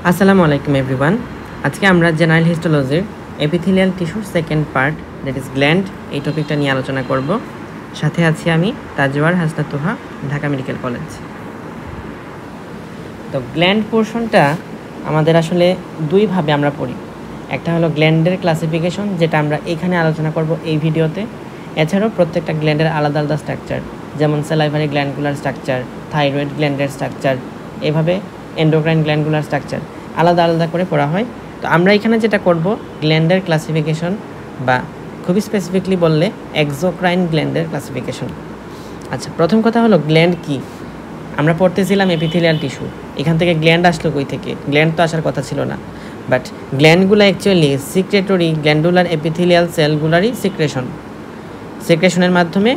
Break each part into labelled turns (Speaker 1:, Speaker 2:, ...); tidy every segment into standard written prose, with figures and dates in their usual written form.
Speaker 1: আসসালামু আলাইকুম এভরিওয়ান। আজকে আমরা জেনারেল হিস্টোলজির এপিথেলিয়াল টিস্যুর second part that is gland এই টপিকটা নিয়ে আলোচনা করব। সাথে আছি আমি তাজওয়ার হাসনাত তোহা, ঢাকা মেডিকেল কলেজ। তো গ্ল্যান্ড পোর্শনটা আমাদের আসলে দুইভাবে আমরা পড়ি। একটা হলো গ্ল্যান্ডের ক্লাসিফিকেশন, যেটা আমরা এখানে আলোচনা করব এই ভিডিওতে। এছাড়াও প্রত্যেকটা গ্ল্যান্ডের আলাদা আলাদা স্ট্রাকচার, যেমন স্যালাইভারি গ্ল্যান্ডগুলার স্ট্রাকচার, থাইরয়েড গ্ল্যান্ডের স্ট্রাকচার, এভাবে এন্ডোক্রাইন গ্ল্যান্ডগুলার স্ট্রাকচার আলাদা আলাদা করে পড়া হয়। তো আমরা এখানে যেটা করব গ্ল্যান্ডের ক্লাসিফিকেশন, বা খুবই স্পেসিফিকলি বললে এক্সোক্রাইন গ্ল্যান্ডের ক্লাসিফিকেশন। আচ্ছা, প্রথম কথা হলো গ্ল্যান্ড কি। আমরা পড়তেছিলাম এপিথেলিয়াল টিস্যু, এখান থেকে গ্ল্যান্ড আসলো কই থেকে? গ্ল্যান্ড তো আসার কথা ছিল না, বাট গ্ল্যান্ডগুলো অ্যাকচুয়ালি সিক্রেটরি গ্ল্যান্ডুলার এপিথেলিয়াল সেলগুলারই সিক্রেশনের মাধ্যমে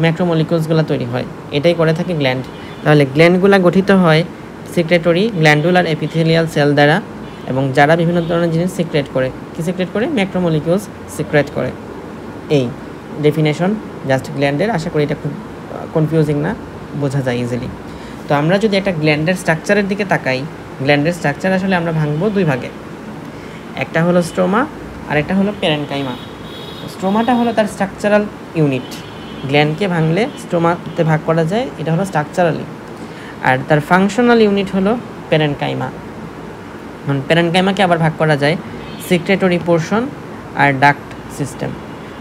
Speaker 1: ম্যাক্রোমলিকুলসগুলো তৈরি হয়, এটাই করে থাকে গ্ল্যান্ড। তাহলে গ্ল্যান্ডগুলো গঠিত হয় সিক্রেটরি গ্ল্যান্ডুলার এপিথেলিয়াল সেল দ্বারা, এবং যারা বিভিন্ন ধরনের জিনিস সিক্রেট করে। কি সিক্রেট করে? ম্যাক্রোমলিকুলস সিক্রেট করে। এই ডেফিনেশন জাস্ট গ্ল্যান্ডের। আশা করি এটা খুব কনফিউজিং না, বোঝা যায় ইজিলি। তো আমরা যদি একটা গ্ল্যান্ডের স্ট্রাকচারের দিকে তাকাই, গ্ল্যান্ডের স্ট্রাকচার আসলে আমরা ভাঙবো দুই ভাগে। একটা হলো স্ট্রোমা আর একটা হলো প্যারেনকাইমা। স্ট্রোমাটা হলো তার স্ট্রাকচারাল ইউনিট। গ্ল্যান্ডকে ভাঙলে স্ট্রোমাতে ভাগ করা যায়, এটা হলো স্ট্রাকচারালি। আর তার ফাংশনাল ইউনিট হলো প্যারেনকাইমা। প্যারেনকাইমাকে আবার ভাগ করা যায় সিক্রেটরি পোর্শন আর duct system.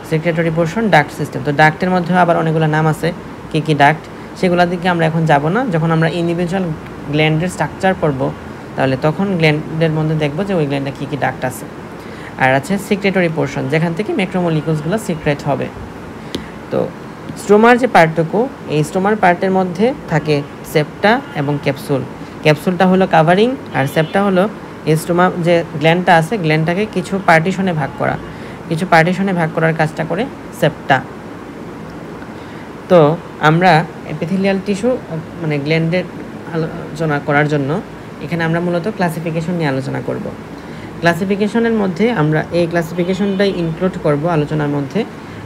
Speaker 1: Secretory portion, duct system. তো ডাক্টের মধ্যেও আবার অনেকগুলো নাম আছে, কী কী ডাক্ট সেগুলোর দিকে আমরা এখন যাব না। যখন আমরা ইন্ডিভিজুয়াল গ্ল্যান্ডের স্ট্রাকচার পড়ব, তাহলে তখন গ্ল্যান্ডের মধ্যে দেখবো যে ওই গ্ল্যান্ডে কী কী ডাক্ট আছে। আর আছে সিক্রেটরি পোর্শন, যেখান থেকে ম্যাক্রোমলিকুলসগুলো সিক্রেট হবে। তো স্ট্রোমার যে পার্টটুকু, এই স্ট্রোমার পার্টের মধ্যে থাকে সেপ্টা এবং ক্যাপসুল। ক্যাপসুলটা হলো কাভারিং, আর সেপ্টা হলো এই স্ট্রোমা যে গ্ল্যান্ডটা আছে, গ্ল্যান্ডটাকে কিছু পার্টিশনে ভাগ করা। কিছু পার্টিশনে ভাগ করার কাজটা করে সেপ্টা। তো আমরা এপিথেলিয়াল টিস্যু মানে গ্ল্যান্ডের আলোচনা করার জন্য এখানে আমরা মূলত ক্লাসিফিকেশন নিয়ে আলোচনা করব। ক্লাসিফিকেশনের মধ্যে আমরা এই ক্লাসিফিকেশনটাই ইনক্লুড করব আলোচনার মধ্যে।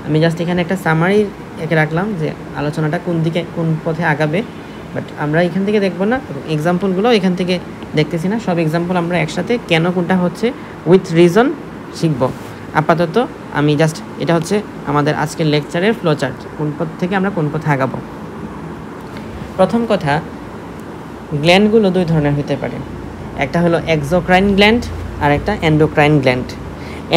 Speaker 1: আমি জাস্ট এখানে একটা সামারি এঁকে রাখলাম যে আলোচনাটা কোন দিকে কোন পথে আগাবে, বাট আমরা এখান থেকে দেখব না, এক্সাম্পলগুলো এখান থেকে দেখতেছি না। সব এক্সাম্পল আমরা একসাথে কেন কোনটা হচ্ছে উইথ রিজন শিখব। আপাতত আমি জাস্ট এটা হচ্ছে আমাদের আজকের লেকচারের ফ্লোচার্ট, কোন পথ থেকে আমরা কোন পথে আগাবো। প্রথম কথা, গ্ল্যান্ডগুলো দুই ধরনের হতে পারে। একটা হলো এক্সোক্রাইন গ্ল্যান্ড আর একটা এন্ডোক্রাইন গ্ল্যান্ড।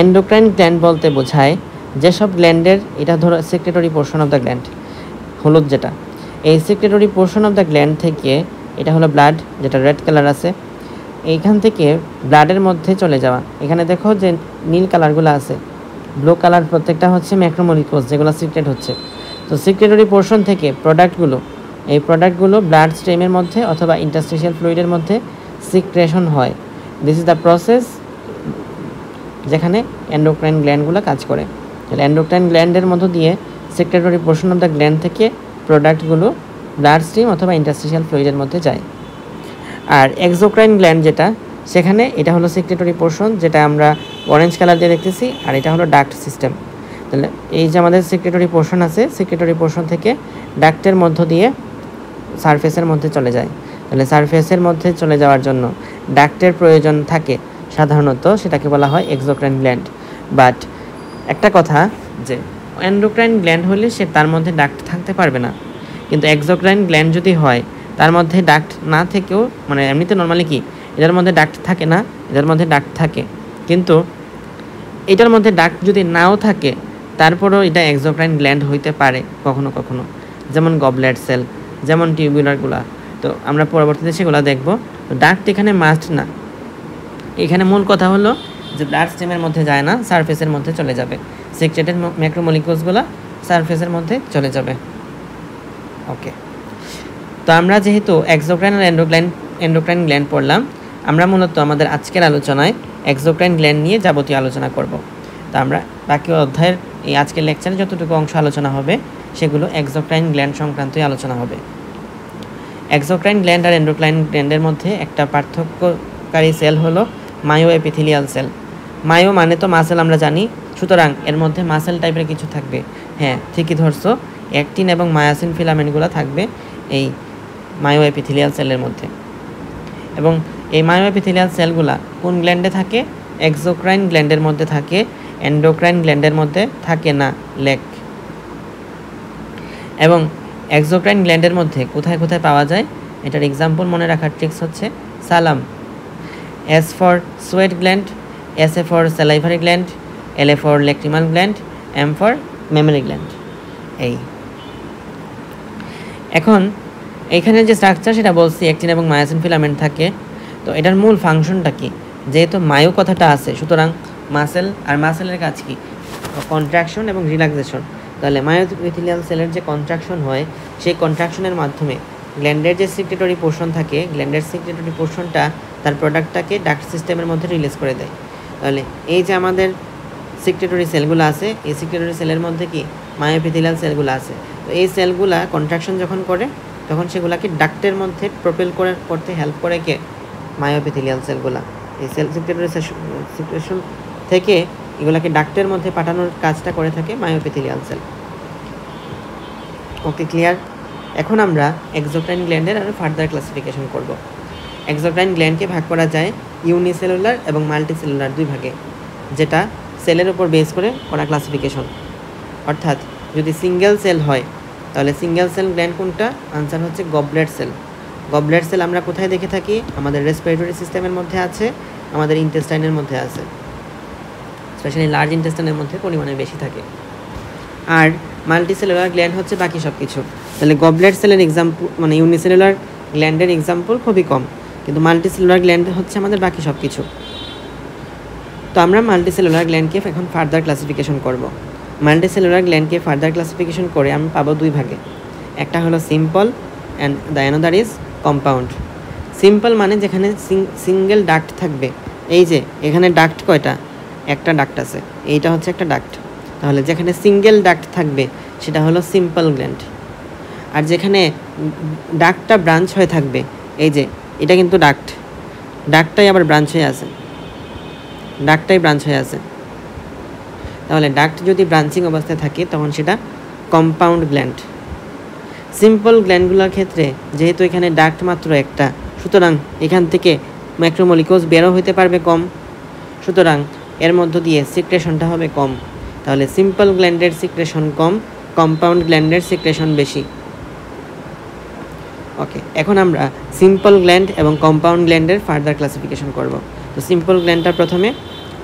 Speaker 1: এন্ডোক্রাইন গ্ল্যান্ড বলতে বোঝায় যেসব গ্ল্যান্ডের, এটা ধরো secretory portion of the gland, হলুদ যেটা, এই secretory portion of the gland থেকে, এটা হলো ব্লাড যেটা রেড কালার আছে, এইখান থেকে ব্লাডের মধ্যে চলে যাওয়া। এখানে দেখো যে নীল কালারগুলো আছে, ব্লু কালার প্রত্যেকটা হচ্ছে ম্যাক্রোমলিকুলস যেগুলো সিক্রেট হচ্ছে। তো সিক্রেটরি পোর্শন থেকে এই প্রোডাক্টগুলো ব্লাড স্ট্রিমের মধ্যে অথবা ইন্টারস্টিশিয়াল ফ্লুইডের মধ্যে সিক্রেশন হয়। দিস ইজ দ্য প্রসেস যেখানে এন্ডোক্রাইন গ্ল্যান্ডগুলো কাজ করে। তাহলে এন্ডোক্রাইন গ্ল্যান্ডের মধ্য দিয়ে secretory portion of the gland থেকে প্রোডাক্টগুলো ব্লাড স্ট্রিম অথবা ইন্টারস্টিশিয়াল ফ্লুইডের মধ্যে যায়। আর এক্সোক্রাইন গ্ল্যান্ড যেটা, সেখানে এটা হলো সিক্রেটরি পোর্শন, যেটা আমরা অরেঞ্জ কালার দিয়ে দেখতেছি, আর এটা হলো ডাক্ট সিস্টেম। তাহলে এই যে আমাদের সিক্রেটরি পোর্শন আছে, সিক্রেটরি পোর্শন থেকে ডাক্টের মধ্য দিয়ে সারফেসের মধ্যে চলে যায়। তাহলে সারফেসের মধ্যে চলে যাওয়ার জন্য ডাক্টের প্রয়োজন থাকে সাধারণত, সেটাকে বলা হয় এক্সোক্রাইন গ্ল্যান্ড। বাট একটা কথা, যে এন্ডোক্রাইন গ্ল্যান্ড হলে সে তার মধ্যে ডাক্ট থাকতে পারবে না, কিন্তু এক্সোক্রাইন গ্ল্যান্ড যদি হয় তার মধ্যে ডাক্ট না থেকেও, মানে এমনিতে নর্মালি কি এটার মধ্যে ডাক্ট থাকে না, এটার মধ্যে ডাক্ট থাকে, কিন্তু এটার মধ্যে ডাক্ট যদি নাও থাকে তারপরেও এটা এক্সোক্রাইন গ্ল্যান্ড হইতে পারে কখনো কখনো, যেমন গবলেট সেল, যেমন টিউবুলারগুলা। তো আমরা পরবর্তীতে সেগুলো দেখব। তো ডাক্ট এখানে মাস্ট না। এখানে মূল কথা হলো যে ব্লাড স্ট্রিমের মধ্যে যায় না, সারফেসের মধ্যে চলে যাবে। সিক্রেটেড ম্যাক্রোমলিকুলসগুলো সারফেসের মধ্যে চলে যাবে। ওকে, তো আমরা যেহেতু এক্সোক্রাইন আর এন্ডোক্রাইন গ্ল্যান্ড পড়লাম, আমরা মূলত আমাদের আজকের আলোচনায় এক্সোক্রাইন গ্ল্যান্ড নিয়ে যাবতীয় আলোচনা করব। তো আমরা বাকি অধ্যায়ের এই আজকের লেকচারে যতটুকু অংশ আলোচনা হবে সেগুলো এক্সোক্রাইন গ্ল্যান্ড সংক্রান্তই আলোচনা হবে। এক্সোক্রাইন গ্ল্যান্ড আর এন্ডোক্রাইন গ্ল্যান্ডের মধ্যে একটা পার্থক্যকারী সেল হলো মায়ো এপিথেলিয়াল সেল। মায়ো মানে তো মাসেল আমরা জানি, সুতরাং এর মধ্যে মাসেল টাইপের কিছু থাকবে। হ্যাঁ, ঠিকই ধরছো, অ্যাক্টিন এবং মায়াসিন ফিলামেন্টগুলো থাকবে এই মায়ো এপিথেলিয়াল সেলের মধ্যে। এবং এই মায়োএপিথেলিয়াল সেলগুলা কোন গ্ল্যান্ডে থাকে? এক্সোক্রাইন গ্ল্যান্ডের মধ্যে থাকে, এন্ডোক্রাইন গ্ল্যান্ডের মধ্যে থাকে না, লেক। এবং এক্সোক্রাইন গ্ল্যান্ডের মধ্যে কোথায় কোথায় পাওয়া যায়? এটার এক্সাম্পল মনে রাখার ট্রিক্স হচ্ছে সালাম, S for sweat gland, S A for salivary gland, L A for lacrimal gland, M for memory gland. এই এখন এইখানে যে স্ট্রাকচার সেটা বলছি, অ্যাক্টিন এবং মায়োসিন ফিলামেন্ট থাকে। তো এটার মূল ফাংশনটা কি? যেহেতু মায়ো কথাটা আছে, সুতরাং মাসেল, আর মাসেলের কাজ কি? কন্ট্রাকশন এবং রিল্যাক্সেশন। তাহলে মায়োএপিথেলিয়াল সেলের যে কন্ট্রাকশন হয়, সেই কন্ট্রাকশনের মাধ্যমে গ্ল্যান্ডের যে সিক্রেটরি পোর্শন থাকে, গ্ল্যান্ডের সিক্রেটরি পোর্শনটা তার প্রোডাক্টটাকে ডাক্ট সিস্টেমের মধ্যে রিলিজ করে দেয়। তাহলে এই যে আমাদের সিক্রেটরি সেলগুলো আছে, এই সিক্রেটরি সেলের মধ্যে কি মায়োএপিথেলিয়াল সেলগুলো আছে। তো এই সেলগুলা কন্ট্রাকশন যখন করে, তখন সেগুলাকে ডাক্টের মধ্যে প্রোপেল করতে হেল্প করে কে? মায়োএপিথেলিয়াল সেলগুলা। এই সেল সিক্রেশন থেকে এগুলাকে ডাক্টের মধ্যে পাঠানোর কাজটা করে থাকে মায়োএপিথেলিয়াল সেল। ওকে, ক্লিয়ার? এখন আমরা এক্সোক্রাইন গ্ল্যান্ডের আরও ফার্দার ক্লাসিফিকেশন করব। এক্সোক্রাইন গ্ল্যান্ডকে ভাগ করা যায় ইউনিসেলুলার এবং মাল্টিসেলুলার দুই ভাগে, যেটা সেলের উপর বেস করে করা ক্লাসিফিকেশন। অর্থাৎ যদি সিঙ্গেল সেল হয়, তাহলে সিঙ্গেল সেল গ্ল্যান্ড কোনটা? আনসার হচ্ছে গবলেট সেল। গবলেট সেল আমরা কোথায় দেখে থাকি? আমাদের রেসপিরেটরি সিস্টেমের মধ্যে আছে, আমাদের ইন্টেস্টাইনের মধ্যে আছে, স্পেশালি লার্জ ইন্টেস্টাইনের মধ্যে পরিমাণে বেশি থাকে। আর মাল্টিসেলুলার গ্ল্যান্ড হচ্ছে বাকি সব কিছু। তাহলে গবলেট সেলের এক্সাম্পল, মানে ইউনিসেলুলার গ্ল্যান্ডের এক্সাম্পল খুবই কম, কিন্তু মাল্টিসেলুলার গ্ল্যান্ড হচ্ছে আমাদের বাকি সব কিছু। তো আমরা মাল্টিসেলুলার গ্ল্যান্ডকে এখন ফার্দার ক্লাসিফিকেশন করব। মাল্টিসেলুলার গ্ল্যান্ডকে ফার্দার ক্লাসিফিকেশন করে আমরা পাবো দুই ভাগে। একটা হলো simple and the another is compound. Simple মানে যেখানে সিঙ্গেল ডাক্ট থাকবে। এই যে এখানে ডাক্ট কয়টা? একটা ডাক্ট আছে, এইটা হচ্ছে একটা ডাক্ট। তাহলে যেখানে সিঙ্গেল ডাক্ট থাকবে সেটা হলো সিম্পল গ্ল্যান্ড। আর যেখানে ডাক্টটা ব্রাঞ্চ হয়ে থাকবে, এই যে এটা কিন্তু ডাক্টটাই আবার ব্রাঞ্চ হয়ে আছে, ডাক্টটাই ব্রাঞ্চ হয়ে আছে। তাহলে ডাক্ট যদি ব্রাঞ্চিং অবস্থায় থাকে তখন সেটা কম্পাউন্ড গ্ল্যান্ড। সিম্পল গ্ল্যান্ডগুলোর ক্ষেত্রে যেহেতু এখানে ডাক্ট মাত্র একটা, সুতরাং এখান থেকে ম্যাক্রোমলিকিউলস বেরো হতে পারবে কম, সুতরাং এর মধ্য দিয়ে সিক্রেশনটা হবে কম। তাহলে সিম্পল গ্ল্যান্ডের সিক্রেশন কম, কম্পাউন্ড গ্ল্যান্ডের সিক্রেশন বেশি। ওকে, এখন আমরা সিম্পল গ্ল্যান্ড এবং কম্পাউন্ড গ্ল্যান্ডের ফার্দার ক্লাসিফিকেশন করব। তো সিম্পল গ্ল্যান্ডটা প্রথমে,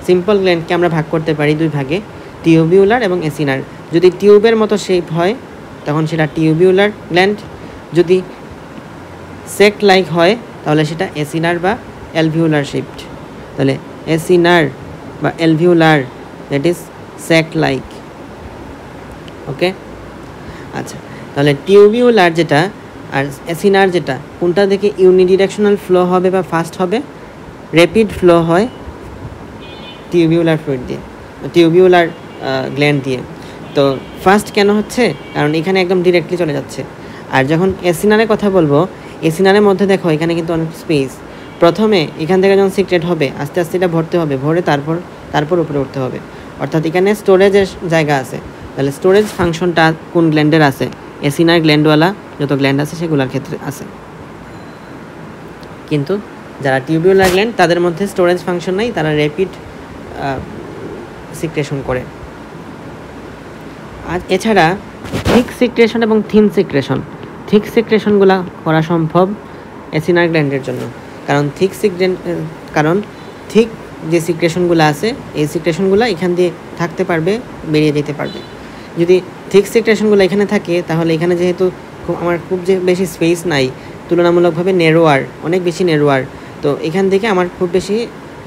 Speaker 1: সিম্পল গ্ল্যান্ডকে আমরা ভাগ করতে পারি দুই ভাগে, টিউবিউলার এবং এসিনার। যদি টিউবের মতো শেপ হয় তখন সেটা টিউবিউলার গ্ল্যান্ড, যদি সেক্ট লাইক হয় তাহলে সেটা এসিনার বা অ্যালভিউলার শেপড। তাহলে এসিনার বা alveolar, that is sac like. Okay, আচ্ছা, তাহলে টিউবিউলার যেটা আর এসিনার যেটা, কোনটা থেকে ইউনিডিরেকশনাল ফ্লো হবে বা ফাস্ট হবে? র্যাপিড ফ্লো হয় টিউবিউলার ফ্লুইড দিয়ে, টিউবিউলার গ্ল্যান্ড দিয়ে। তো ফাস্ট কেন হচ্ছে? কারণ এখানে একদম ডিরেক্টলি চলে যাচ্ছে। আর যখন এসিনারের কথা বলবো, এসিনারের মধ্যে দেখো এখানে কিন্তু অনেক স্পেস। প্রথমে এখান থেকে যখন সিক্রেট হবে, আস্তে আস্তে এটা ভরতে হবে, ভরে তারপর উপরে উঠতে হবে। অর্থাৎ এখানে স্টোরেজের জায়গা আছে। তাহলে স্টোরেজ ফাংশনটা কোন গ্ল্যান্ডের আছে? এসিনার গ্ল্যান্ডওয়ালা যত গ্ল্যান্ড আছে সেগুলোর ক্ষেত্রে আছে। কিন্তু যারা টিউবিউলার গ্ল্যান্ড তাদের মধ্যে স্টোরেজ ফাংশন নাই, তারা র্যাপিড সিক্রেশন করে। আর এছাড়া থিক সিক্রেশন এবং থিন সিক্রেশন, থিক সিক্রেশনগুলো করা সম্ভব এসিনার গ্ল্যান্ডের জন্য। কারণ থিক যে সিক্রেশনগুলো আছে, এই সিক্রেশনগুলো এখান দিয়ে থাকতে পারবে, বেরিয়ে যেতে পারবে। যদি থিক সিক্রেশনগুলো এখানে থাকে তাহলে এখানে যেহেতু আমার খুব যে বেশি স্পেস নাই, তুলনামূলকভাবে নেরোয়ার, অনেক বেশি নেরোয়ার, তো এখান থেকে আমার খুব বেশি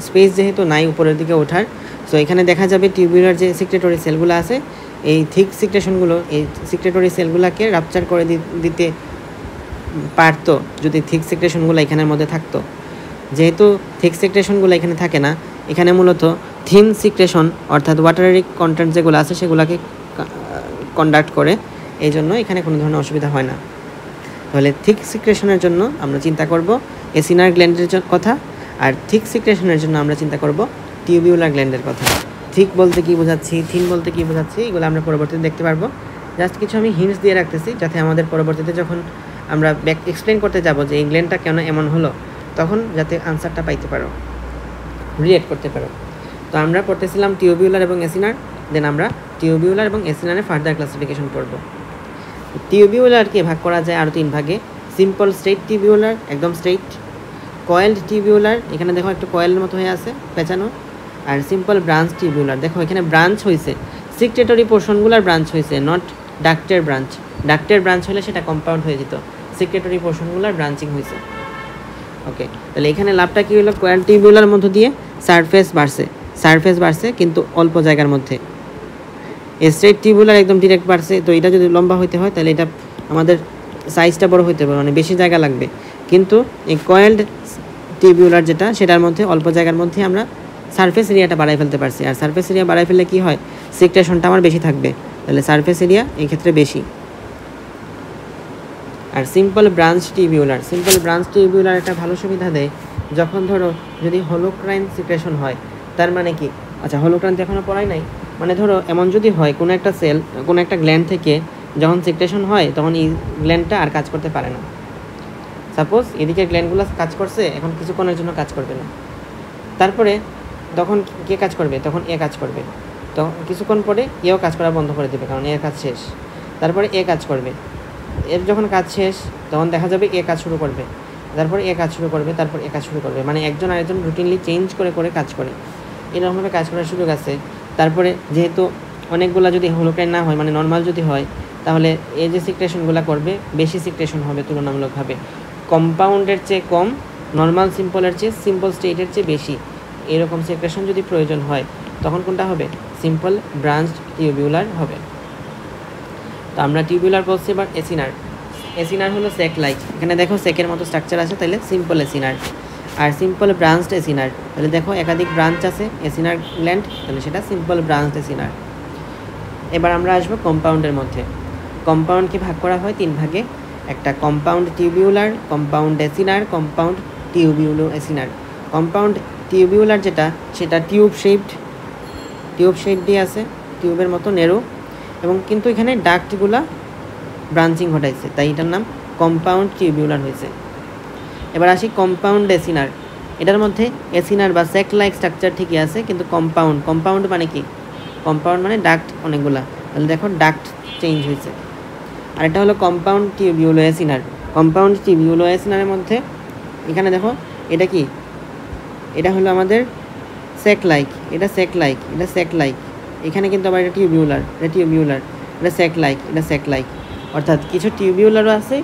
Speaker 1: স্পেস যেহেতু নাই উপরের দিকে ওঠার, সো এখানে দেখা যাবে টিউবিউলার যে সিক্রেটরি সেলগুলো আছে, এই থিক সিক্রেশনগুলো এই সিক্রেটরি সেলগুলোকে রাপচার করে দিতে পারতো যদি থিক সিক্রেশনগুলো এখানের মধ্যে থাকতো। যেহেতু থিক সিক্রেশনগুলো এখানে থাকে না, এখানে মূলত থিন সিক্রেশন অর্থাৎ ওয়াটারি কন্টেন্ট যেগুলো আছে সেগুলোকে কন্ডাক্ট করে, এই জন্য এখানে কোনো ধরনের অসুবিধা হয় না। তাহলে থিক সিক্রেশনের জন্য আমরা চিন্তা করব এসিনার গ্ল্যান্ডের কথা, আর থিক সিক্রেশনের জন্য আমরা চিন্তা করব টিউবিউলার গ্ল্যান্ডের কথা। থিক বলতে কী বোঝাচ্ছি, থিন বলতে কী বোঝাচ্ছি, এগুলো আমরা পরবর্তীতে দেখতে পারবো। জাস্ট কিছু আমি হিন্টস দিয়ে রাখতেছি যাতে আমাদের পরবর্তীতে যখন আমরা এক্সপ্লেন করতে যাব যে এই গ্ল্যান্ডটা কেন এমন হলো, তখন যাতে আনসারটা পাইতে পারো, রিলেট করতে পারো। তো আমরা পড়তেছিলাম টিউবিউলার এবং এসিনার, দেন আমরা টিউবিউলার এবং এসিনারের ফার্দার ক্লাসিফিকেশন পড়ব। টিউবিউলারকে ভাগ করা যায় আরও 3 ভাগে। সিম্পল স্ট্রেইট টিউবিউলার, একদম স্ট্রেইট। কয়েলড টিউবিউলার, এখানে দেখো একটু কয়েলের মতো হয়ে আছে পেঁচানো। আর সিম্পল ব্রাঞ্চ টিউবিউলার, দেখো এখানে ব্রাঞ্চ হয়েছে, সিক্রেটরি পোর্শনগুলোর ব্রাঞ্চ হয়েছে, নট ডাক্টের ব্রাঞ্চ। ডাক্টের ব্রাঞ্চ হলে সেটা কম্পাউন্ড হয়ে যেত, সিক্রেটরি পোর্শনগুলোর ব্রাঞ্চিং হয়েছে। ওকে, তাহলে এখানে লাভটা কী হলো, কয়েল টিউবিউলার মধ্য দিয়ে সারফেস বাড়ছে কিন্তু অল্প জায়গার মধ্যে। স্ট্রেট টিউবিউলার একদম ডিরেক্ট বাড়ছে, তো এটা যদি লম্বা হইতে হয় তাহলে এটা আমাদের সাইজটা বড় হইতে হবে, মানে বেশি জায়গা লাগবে। কিন্তু এই কয়েলড টিউবিউলার যেটা, সেটার মধ্যে অল্প জায়গার মধ্যে আমরা সারফেস এরিয়াটা বাড়াই ফেলতে পারছি। আর সারফেস এরিয়া বাড়াই ফেললে কী হয়, সিক্রেশনটা আমার বেশি থাকবে, তাহলে সারফেস এরিয়া এই ক্ষেত্রে বেশি। আর সিম্পল ব্রাঞ্চ টিউবিউলার একটা ভালো সুবিধা দেয়, যখন ধরো যদি হোলোক্রাইন সিক্রেশন হয়, তার মানে কি, আচ্ছা হোলোক্রাইন তো এখনও পড়াই নাই, মানে ধরো এমন যদি হয় কোনো একটা সেল, কোনো একটা গ্ল্যান্ড থেকে যখন সিক্রেশন হয়, তখন এই গ্ল্যান্ডটা আর কাজ করতে পারে না। সাপোজ এদিকে গ্ল্যান্ডগুলো কাজ করছে, এখন কিছুক্ষণের জন্য কাজ করবে না, তারপরে তখন কে কাজ করবে, তখন এ কাজ করবে, তো কিছুক্ষণ পরে এও কাজ করা বন্ধ করে দেবে, কারণ এর কাজ শেষ। তারপরে এ কাজ করবে, এর যখন কাজ শেষ তখন দেখা যাবে এ কাজ শুরু করবে, তারপরে এ কাজ শুরু করবে, তারপর এ কাজ শুরু করবে, মানে একজন আরেকজন রুটিনলি চেঞ্জ করে করে কাজ করে, এরকমভাবে কাজ করার সুযোগ আছে। তারপরে যেহেতু অনেকগুলো যদি হোলোক্রাইন না হয়, মানে নর্মাল যদি হয়, তাহলে এই যে সিক্রেশনগুলো করবে বেশি সিক্রেশন হবে তুলনামূলকভাবে, কম্পাউন্ডের চেয়ে কম, নর্মাল সিম্পলের চেয়ে, সিম্পল স্টেটের চেয়ে বেশি। এরকম সিক্রেশন যদি প্রয়োজন হয় তখন কোনটা হবে, সিম্পল ব্রাঞ্চড টিউবিউলার হবে। তো আমরা টিউবিউলার বলছি। এবার এসিনার হলো সেক লাইক, এখানে দেখো সেকের মতো স্ট্রাকচার আছে, তাহলে সিম্পল এসিনার। আর সিম্পল ব্রাঞ্চড এসিনার, তাহলে দেখো একাধিক ব্রাঞ্চ আছে এসিনার গ্ল্যান্ড, তাহলে সেটা সিম্পল ব্রাঞ্চড এসিনার। এবার আমরা আসবো কম্পাউন্ডের মধ্যে। কম্পাউন্ডকে ভাগ করা হয় 3 ভাগে, একটা compound tubular, compound acinar, compound tubulo acinar. Compound tubular যেটা, সেটা টিউব শেপ দিয়ে আছে, টিউবের মতো নেরো, এবং কিন্তু এখানে ডাক্টগুলা ব্রাঞ্চিং ঘটাইছে, তাই এটার নাম কম্পাউন্ড টিউবিউলার হয়েছে। এবার আসি কম্পাউন্ড এসিনার, এটার মধ্যে এসিনার বা সেক লাইক স্ট্রাকচার ঠিকই আছে, কিন্তু কম্পাউন্ড মানে কি, কম্পাউন্ড মানে ডাক্ট অনেকগুলা, তাহলে দেখো ডাক্ট চেঞ্জ হয়েছে। আর এটা হলো কম্পাউন্ড টিউবিউলো এসিনারের মধ্যে এখানে দেখো এটা কি, এটা হলো আমাদের সেক লাইক, এটা সেক লাইক, এখানে কিন্তু আবার এটা টিউবিউলার, এটা সেক লাইক, অর্থাৎ কিছু টিউবিউলারও আছে,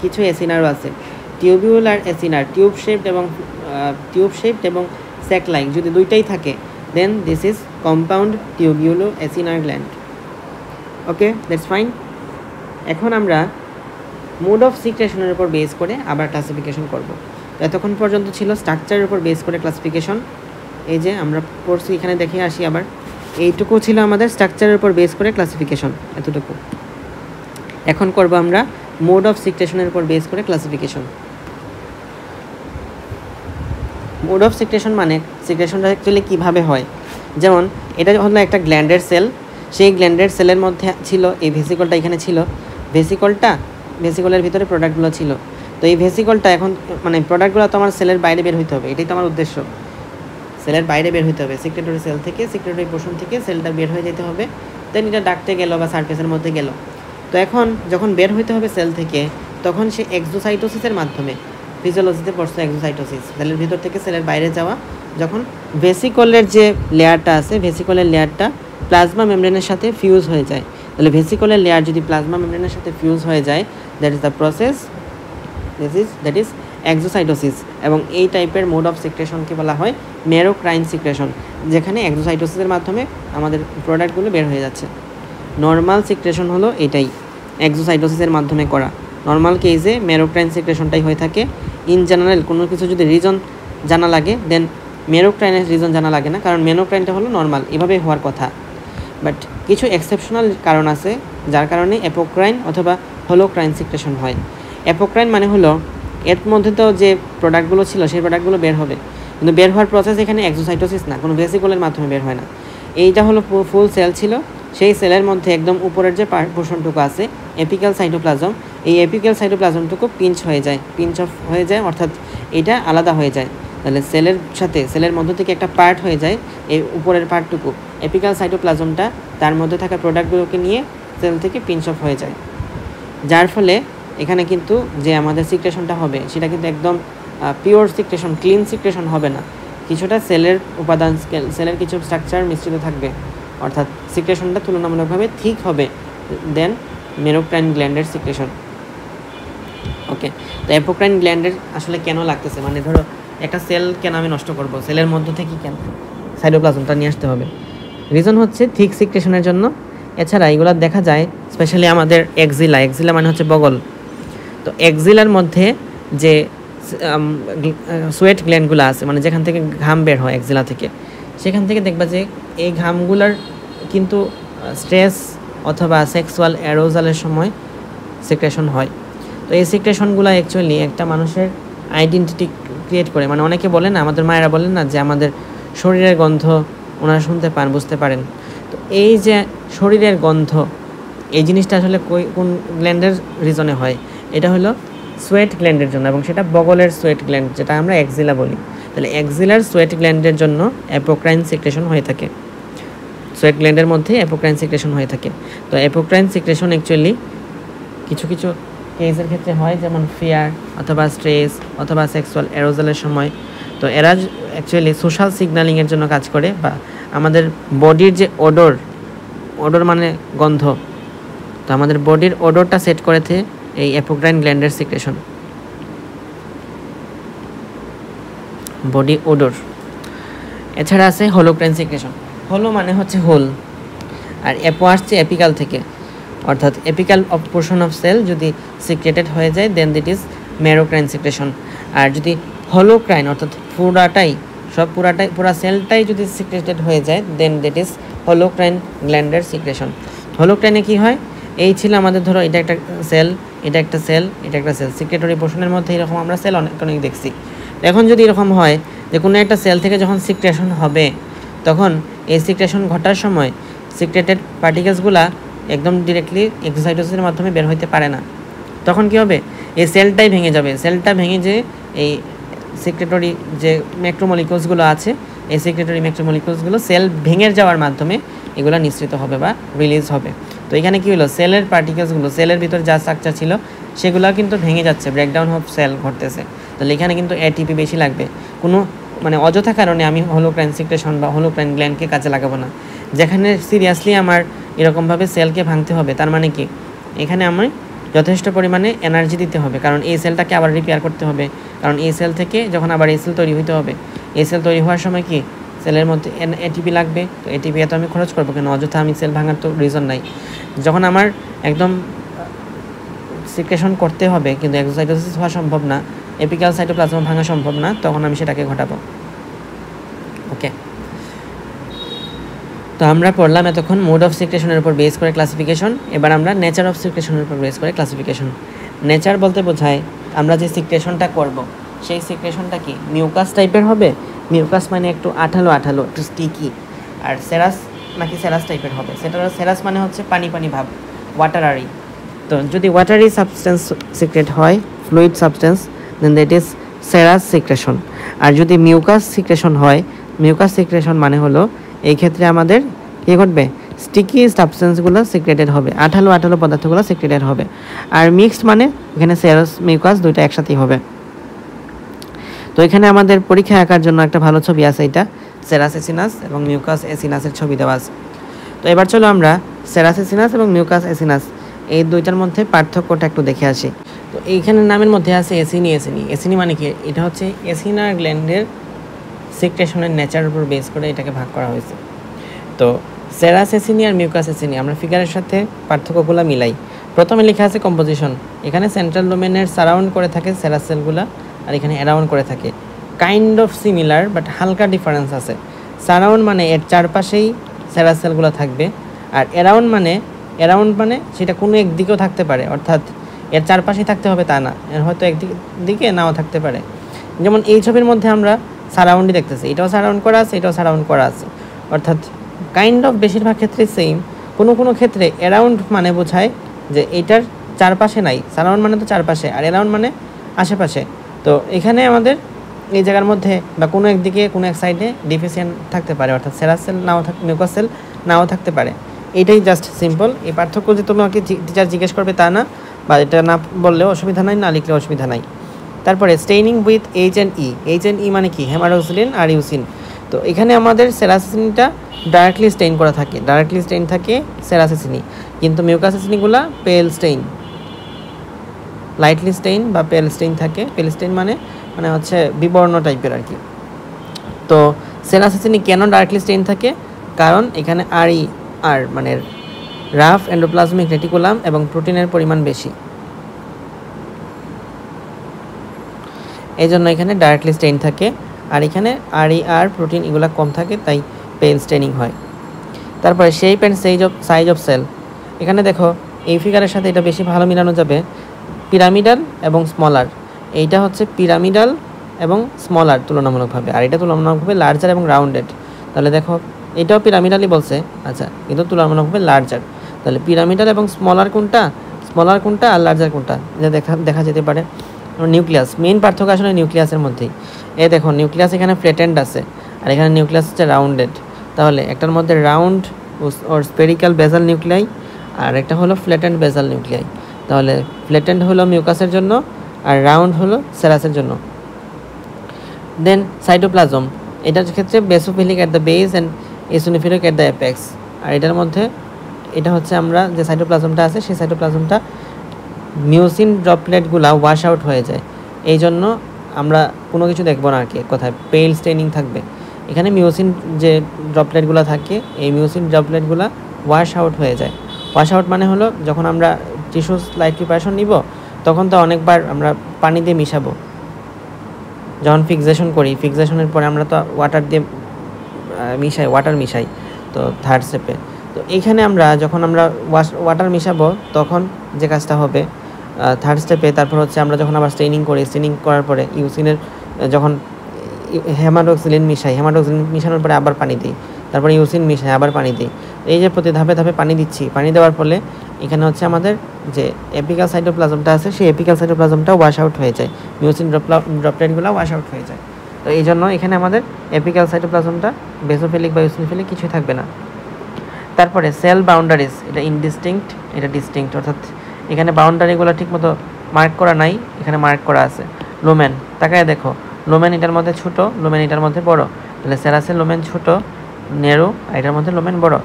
Speaker 1: কিছু এসিনারও আছে। টিউবিউলার এসিনার টিউব শেপড এবং সেক লাইক যদি দুইটাই থাকে, then this is compound tubulo acinar gland. Okay, that's fine. এখন আমরা মোড অফ সিক্রেশনের উপর বেস করে আবার ক্লাসিফিকেশন করব। তো এতক্ষণ পর্যন্ত ছিল স্ট্রাকচারের উপর বেস করে ক্লাসিফিকেশন, এই যে আমরা পড়ছি, এখানে দেখে আসি আবার, এইটুকু ছিল আমাদের স্ট্রাকচারের উপর বেস করে ক্লাসিফিকেশন, এতটুকু। এখন করব আমরা মোড অফ সিক্রেশনের উপর বেস করে ক্লাসিফিকেশন। মোড অফ সিক্রেশন মানে সিক্রেশনটা অ্যাকচুয়ালি কীভাবে হয়, যেমন এটা হলো একটা গ্ল্যান্ডের সেল, সেই গ্ল্যান্ডের সেলের মধ্যে ছিল এই ভেসিকলটা, এখানে ছিল ভেসিকলের ভিতরে প্রোডাক্টগুলো ছিল। তো এই ভেসিকলটা এখন মানে প্রোডাক্টগুলো তো আমার সেলের বাইরে বের হইতে হবে, এটাই তো আমার উদ্দেশ্য, সেলের বাইরে বের হইতে হবে, সিক্রেটরি সেল থেকে, সিক্রেটরি পোর্শন থেকে সেলটা বের হয়ে যেতে হবে, দেন এটা ডাক্টে গেল বা সারফেসের মধ্যে গেল। তো এখন যখন বের হইতে হবে সেল থেকে, তখন সে এক্সোসাইটোসিসের মাধ্যমে, ফিজিওলজিতে পড়ছে এক্সোসাইটোসিস, সেলের ভিতর থেকে সেলের বাইরে যাওয়া, যখন ভেসিকলের যে লেয়ারটা আছে, ভেসিকলের লেয়ারটা প্লাজমা মেমব্রেনের সাথে ফিউজ হয়ে যায়, তাহলে ভেসিকলের লেয়ার যদি প্লাজমা মেমব্রেনের সাথে ফিউজ হয়ে যায়, that is the process, that is exocytosis. এবং এই টাইপের মোড অফ সিক্রেশনকে বলা হয় মেরোক্রাইন সিক্রেশন, যেখানে এক্সোসাইটোসিসের মাধ্যমে আমাদের প্রোডাক্টগুলো বের হয়ে যাচ্ছে। নর্মাল সিক্রেশন হলো এটাই, এক্সোসাইটোসিসের মাধ্যমে করা। নর্মাল কেসে মেরোক্রাইন সিক্রেশনটাই হয়ে থাকে। ইন জেনারেল কোনো কিছু যদি রিজন জানা লাগে, দেন মেরোক্রাইনের রিজন জানা লাগে না, কারণ মেরোক্রাইনটা হলো নর্মাল, এভাবে হওয়ার কথা। বাট কিছু এক্সেপশনাল কারণ আছে, যার কারণে অ্যাপোক্রাইন অথবা হোলোক্রাইন সিক্রেশন হয়। অ্যাপোক্রাইন মানে হলো এর মধ্যে তো যে প্রোডাক্টগুলো ছিল সেই প্রোডাক্টগুলো বের হবে, কিন্তু বের হওয়ার প্রসেস এখানে এক্সোসাইটোসিস না, কোনো ভেসিকলের মাধ্যমে বের হয় না। এইটা হলো ফুল সেল ছিল, সেই সেলের মধ্যে একদম উপরের যে পোর্শনটুকু আছে এপিক্যাল সাইটোপ্লাজম, এই এপিক্যাল সাইটোপ্লাজমটুকু পিঞ্চ অফ হয়ে যায়, অর্থাৎ এটা আলাদা হয়ে যায়। তাহলে সেলের মধ্য থেকে একটা পার্ট হয়ে যায়, এই উপরের পার্টটুকু এপিক্যাল সাইটোপ্লাজমটা তার মধ্যে থাকা প্রোডাক্টগুলোকে নিয়ে সেল থেকে পিঞ্চ অফ হয়ে যায়, যার ফলে এখানে কিন্তু যে আমাদের সিক্রেশনটা হবে সেটা কিন্তু একদম পিওর সিক্রেশন, ক্লিন সিক্রেশন হবে না। কিছুটা সেলের উপাদান, সেলের কিছু স্ট্রাকচার মিশ্রিত থাকবে, অর্থাৎ সিক্রেশনটা তুলনামূলকভাবে ঠিক হবে দেন মেরোক্রাইন গ্ল্যান্ডের সিক্রেশন। ওকে, তো অ্যাপোক্রাইন গ্ল্যান্ডের আসলে কেন লাগতেছে, মানে ধরো একটা সেল কেন আমি নষ্ট করব, সেলের মধ্য থেকে কেন সাইটোপ্লাজমটা নিয়ে আসতে হবে? রিজন হচ্ছে ঠিক সিক্রেশনের জন্য। এছাড়া এগুলো দেখা যায় স্পেশালি আমাদের এক্সিলা মানে হচ্ছে বগল। তো এক্সিলার মধ্যে যে সোয়েট গ্ল্যান্ডগুলো আছে, মানে যেখান থেকে ঘাম বের হয় এক্সিলা থেকে, সেখান থেকে দেখবা যে এই ঘামগুলোর কিন্তু স্ট্রেস অথবা সেক্সুয়াল অ্যারোজালের সময় সিক্রেশন হয়। তো এই সিক্রেশনগুলো অ্যাকচুয়ালি একটা মানুষের আইডেন্টিটি ক্রিয়েট করে। মানে অনেকে বলেন না, আমাদের মায়েরা বলেন না যে আমাদের শরীরের গন্ধ ওনারা শুনতে পান, বুঝতে পারেন। তো এই যে শরীরের গন্ধ, এই জিনিসটা আসলে কোন গ্ল্যান্ডের রিজনে হয়? এটা হলো সোয়েট গ্ল্যান্ডের জন্য, এবং সেটা বগলের সোয়েট গ্ল্যান্ড, যেটা আমরা এক্সিলা বলি। তাহলে এক্সিলার সোয়েট গ্ল্যান্ডের জন্য অ্যাপোক্রাইন সিক্রেশন হয়ে থাকে, সোয়েট গ্ল্যান্ডের মধ্যে অ্যাপোক্রাইন সিক্রেশন হয়ে থাকে। তো অ্যাপোক্রাইন সিক্রেশন অ্যাকচুয়ালি কিছু কিছু কেসের ক্ষেত্রে হয়, যেমন ফিয়ার অথবা স্ট্রেস অথবা সেক্সুয়াল অ্যারোজালের সময়। তো এরা অ্যাকচুয়ালি সোশ্যাল সিগন্যালিংয়ের জন্য কাজ করে, বা আমাদের বডির যে ওডর মানে গন্ধ, তো আমাদের বডির ওডরটা সেট করেছে এই অ্যাপোক্রাইন গ্ল্যান্ডের সিক্রেশন, বডি ওডর। এছাড়া আছে হোলোক্রাইন সিক্রেশন। হোলো মানে হচ্ছে হোল, আর অ্যাপো আসছে এপিক্যাল থেকে, অর্থাৎ এপিক্যাল পোর্শন অফ সেল যদি সিক্রেটেড হয়ে যায় দেন দিট ইজ মেরোক্রাইন সিক্রেশন। আর যদি হোলোক্রাইন অর্থাৎ পুরা সেলটাই যদি সিক্রেটেড হয়ে যায় দেন দ্যাট ইজ হোলোক্রাইন গ্ল্যান্ডের সিক্রেশন। হোলোক্রাইনে কি হয়, এই ছিল আমাদের, ধরো এটা একটা সেল, এটা একটা সেল, এটা একটা সেল, সিক্রেটরি পোর্শনের মধ্যে এরকম আমরা সেল অনেক দেখছি। এখন যদি এরকম হয় যে কোনো একটা সেল থেকে যখন সিক্রেশন হবে, তখন এই সিক্রেশন ঘটার সময় সিক্রেটেড পার্টিকেলসগুলা একদম ডিরেক্টলি এক্সোসাইটোসিসের মাধ্যমে বের হইতে পারে না। তখন কি হবে, এই সেলটাই ভেঙে যাবে। সেলটা ভেঙে যে এই সিক্রেটরি যে ম্যাক্রোমলিকুলসগুলো আছে, এই সিক্রেটরি ম্যাক্রোমলিকুলসগুলো সেল ভেঙে যাওয়ার মাধ্যমে এগুলো নিঃসৃত হবে বা রিলিজ হবে। তো এখানে কি হলো, সেলের পার্টিকেলসগুলো, সেলের ভিতর যা স্ট্রাকচার ছিল সেগুলো কিন্তু ভেঙে যাচ্ছে, ব্রেকডাউন অফ সেল ঘটতেছে। তাহলে এখানে কিন্তু এটিপি বেশি লাগবে। কোনো মানে অযথা কারণে আমি হোলোক্রাইন সিক্রেশন বা হোলোক্রাইন গ্ল্যান্ডকে কাজে লাগাবো না। যেখানে সিরিয়াসলি আমার এরকমভাবে সেলকে ভাঙতে হবে, তার মানে কি এখানে আমি যথেষ্ট পরিমাণে এনার্জি দিতে হবে, কারণ এই সেলটাকে আবার রিপেয়ার করতে হবে। কারণ এই সেল থেকে যখন আবার এই সেল তৈরি হতে হবে, এই সেল তৈরি হওয়ার সময় কি সেলের মধ্যে এটিপি লাগবে। তো এটিপি এত আমি খরচ করবো কেন, অযথা আমি সেল ভাঙার তো রিজন নাই। যখন আমার একদম সিক্রেশন করতে হবে কিন্তু এক্সোসাইটোসিস হওয়া সম্ভব না, এপিক্যাল সাইটোপ্লাজম ভাঙা সম্ভব না, তখন আমি সেটাকে ঘটাবো। ওকে, তো আমরা পড়লাম এতক্ষণ মোড অফ সিক্রেশনের উপর বেস করে ক্লাসিফিকেশন। এবার আমরা নেচার অফ সিক্রেশনের উপর বেস করে ক্লাসিফিকেশন। নেচার বলতে বোঝায় আমরা যে সিক্রেশনটা করব সেই সিক্রেশনটা কি মিউকাস টাইপের হবে, মিউকাস মানে একটু আঠালো একটু স্টিকি, আর সেরাস নাকি সেরাস টাইপের হবে। সেরাস মানে হচ্ছে পানি ভাব, ওয়াটারি। তো যদি ওয়াটারি সাবস্টেন্স সিক্রেট হয়, fluid substance, then that is serous secretion. আর যদি মিউকাস সিক্রেশন হয়, মিউকাস সিক্রেশন মানে হলো এই ক্ষেত্রে আমাদের কী ঘটবে, স্টিকি সাবস্টেন্সগুলো সিক্রেটেড হবে, আঠালো পদার্থগুলো সিক্রেটেড হবে। আর মিক্সড মানে এখানে সেরাস মিউকাস দুইটা একসাথেই হবে। তো এখানে আমাদের পরীক্ষায় আঁকার জন্য একটা ভালো ছবি আছে, এটা সেরাস এসিনাস এবং মিউকাস এসিনাসের ছবি দেওয়া আছে। তো এবার চলো আমরা সেরাস এসিনাস এবং মিউকাস এসিনাস এই দুইটার মধ্যে পার্থক্যটা একটু দেখে আসি। তো এইখানে নামের মধ্যে আছে এসিনি মানে কি, এটা হচ্ছে এসিনার গ্ল্যান্ডের সিক্রেশনের নেচারের উপর বেস করে এটাকে ভাগ করা হয়েছে। তো সেরাস এসিনি আর মিউকাস এসিনি আমরা ফিগারের সাথে পার্থক্যগুলো মিলাই। প্রথমে লেখা আছে কম্পোজিশন, এখানে সেন্ট্রাল ডোমেনের সারাউন্ড করে থাকে সেরাস সেলগুলো, আর এখানে অ্যারাউন্ড করে থাকে। কাইন্ড অফ সিমিলার বাট হালকা ডিফারেন্স আছে। সারাউন্ড মানে এর চারপাশেই সেরাস সেলগুলো থাকবে, আর অ্যারাউন্ড মানে সেটা কোনো একদিকেও থাকতে পারে, অর্থাৎ এর চারপাশেই থাকতে হবে তা না, এর হয়তো একদিকে নাও থাকতে পারে। যেমন এই ছবির মধ্যে আমরা সারাউন্ডই দেখতেছি, এটাও সারাউন্ড করা আছে, এটাও সারাউন্ড করা আছে, অর্থাৎ কাইন্ড অফ বেশিরভাগ ক্ষেত্রে সেম, কোনো কোনো ক্ষেত্রে অ্যারাউন্ড মানে বোঝায় যে এইটার চারপাশে নাই, সারাউন্ড মানে তো চারপাশে, আর অ্যারাউন্ড মানে আশেপাশে। তো এখানে আমাদের এই জায়গার মধ্যে বা কোনো একদিকে কোনো এক সাইডে ডিফিসিয়েন্ট থাকতে পারে, অর্থাৎ সেরাস সেল নাও মিউকাস সেল নাও থাকতে পারে। এইটাই জাস্ট সিম্পল। এই পার্থক্য যে তোমাকে টিচার জিজ্ঞেস করবে তা না, বা এটা না বললেও অসুবিধা নাই, না লিখলেও অসুবিধা নাই। তারপরে স্টেইনিং উইথ H&E। H&E মানে কি? হেমাটোক্সিলিন আর ইউসিন। তো এখানে আমাদের সেরাসিসিনিটা ডাইরেক্টলি স্টেইন করা থাকে, ডাইরেক্টলি স্টেইন থাকে সেরাসিসিনি, কিন্তু মিউকাসিসিনিগুলা পেল স্টেইন, লাইটলি স্টেইন বা পেল স্টেইন থাকে। পেল স্টেইন মানে মানে হচ্ছে বিবর্ণ টাইপের আর কি। তো সেরাসিসিনি কেন ডাইরেক্টলি স্টেইন থাকে? কারণ এখানে আর মানে রাফ এন্ডোপ্লাজমিক রেটিকুলাম এবং প্রোটিনের পরিমাণ বেশি, এই জন্য এখানে ডাইরেক্টলি স্টেইন থাকে। আর এখানে আর প্রোটিন এগুলো কম থাকে, তাই পেল স্টেইনিং হয়। তারপরে shape and size of cell. এখানে দেখো এই ফিগারের সাথে এটা বেশি ভালো মিলানো যাবে, পিরামিডাল এবং স্মলার। এইটা হচ্ছে পিরামিডাল এবং স্মলার তুলনামূলকভাবে, আর এটা তুলনামূলকভাবে লার্জার এবং রাউন্ডেড। তাহলে দেখো এটাও পিরামিডালই বলছে, আচ্ছা, কিন্তু তুলনামূলকভাবে লার্জার। তাহলে পিরামিডাল এবং স্মলার কোনটা আর লার্জার কোনটা, এটা দেখা যেতে পারে। নিউক্লিয়াস, মেইন পার্থক্য আসলে নিউক্লিয়াসের মধ্যেই। দেখো নিউক্লিয়াস এখানে ফ্ল্যাটেন্ড আছে, আর এখানে নিউক্লিয়াস হচ্ছে রাউন্ডেড। তাহলে একটার মধ্যে রাউন্ড ওর স্পেরিক্যাল বেজাল নিউক্লিয়াই, আর একটা হলো ফ্ল্যাটেন্ড বেজাল নিউক্লিয়াই। তাহলে ফ্ল্যাটেন্ড হলো মিউকাসের জন্য, আর রাউন্ড হলো সেরাসের জন্য। দেন সাইটোপ্লাজম, এটার ক্ষেত্রে basophilic at the base and eosinophilic at the apex. আর এটার মধ্যে এটা হচ্ছে আমরা যে সাইটোপ্লাজমটা আছে সেই সাইটোপ্লাজমটা মিউসিন ড্রপলেটগুলো ওয়াশ আউট হয়ে যায়, এই জন্য আমরা কোনো কিছু দেখবো না আর কি, কোথায় পেল স্টেইনিং থাকবে। এখানে মিউসিন যে ড্রপলেটগুলো থাকে, এই মিউসিন ড্রপলেটগুলো ওয়াশ আউট হয়ে যায়। ওয়াশ আউট মানে হলো যখন আমরা টিস্যু স্লাইড প্রিপারেশন নিব তখন তো অনেকবার আমরা পানি দিয়ে মিশাবো, যখন ফিক্সেশন করি, ফিক্সেশনের পরে আমরা তো ওয়াটার দিয়ে ওয়াটার মিশাই তো থার্ড স্টেপে। তো এইখানে আমরা যখন আমরা ওয়াটার মিশাবো তখন যে কাজটা হবে থার্ড স্টেপে, তারপর হচ্ছে আমরা যখন আবার স্টেইনিং করি, স্টেইনিং করার পরে ইউসিনের যখন হেমাটোক্সিলিন মিশানোর পরে আবার পানি দিই, তারপরে ইউসিন মিশাই আবার পানি দিই। এই যে প্রতি ধাপে ধাপে পানি দিচ্ছি, পানি দেওয়ার ফলে এখানে হচ্ছে আমাদের যে এপিক্যাল সাইটোপ্লাজমটা আছে সেই এপিক্যাল সাইটোপ্লাজমটা ওয়াশ আউট হয়ে যায়, মিউসিন ড্রপলেটগুলো ওয়াশ আউট হয়ে যায়। তো এই জন্য এখানে আমাদের এপিক্যাল সাইটোপ্লাজমটা বেসোফিলিক বা ইউসিনোফিলিক কিছুই থাকবে না। তারপরে সেল বাউন্ডারিজ, এটা ইনডিস্টিংক্ট, এটা ডিস্টিংক্ট, অর্থাৎ এখানে বাউন্ডারিগুলো ঠিকমতো মার্ক করা নাই, এখানে মার্ক করা আছে। লুমেন, তাকায় দেখো, লুমেন এটার মধ্যে ছোট, লুমেন এটার মধ্যে বড়। তাহলে সেরাসের লুমেন ছোট নেরো, আর এটার মধ্যে লুমেন বড়।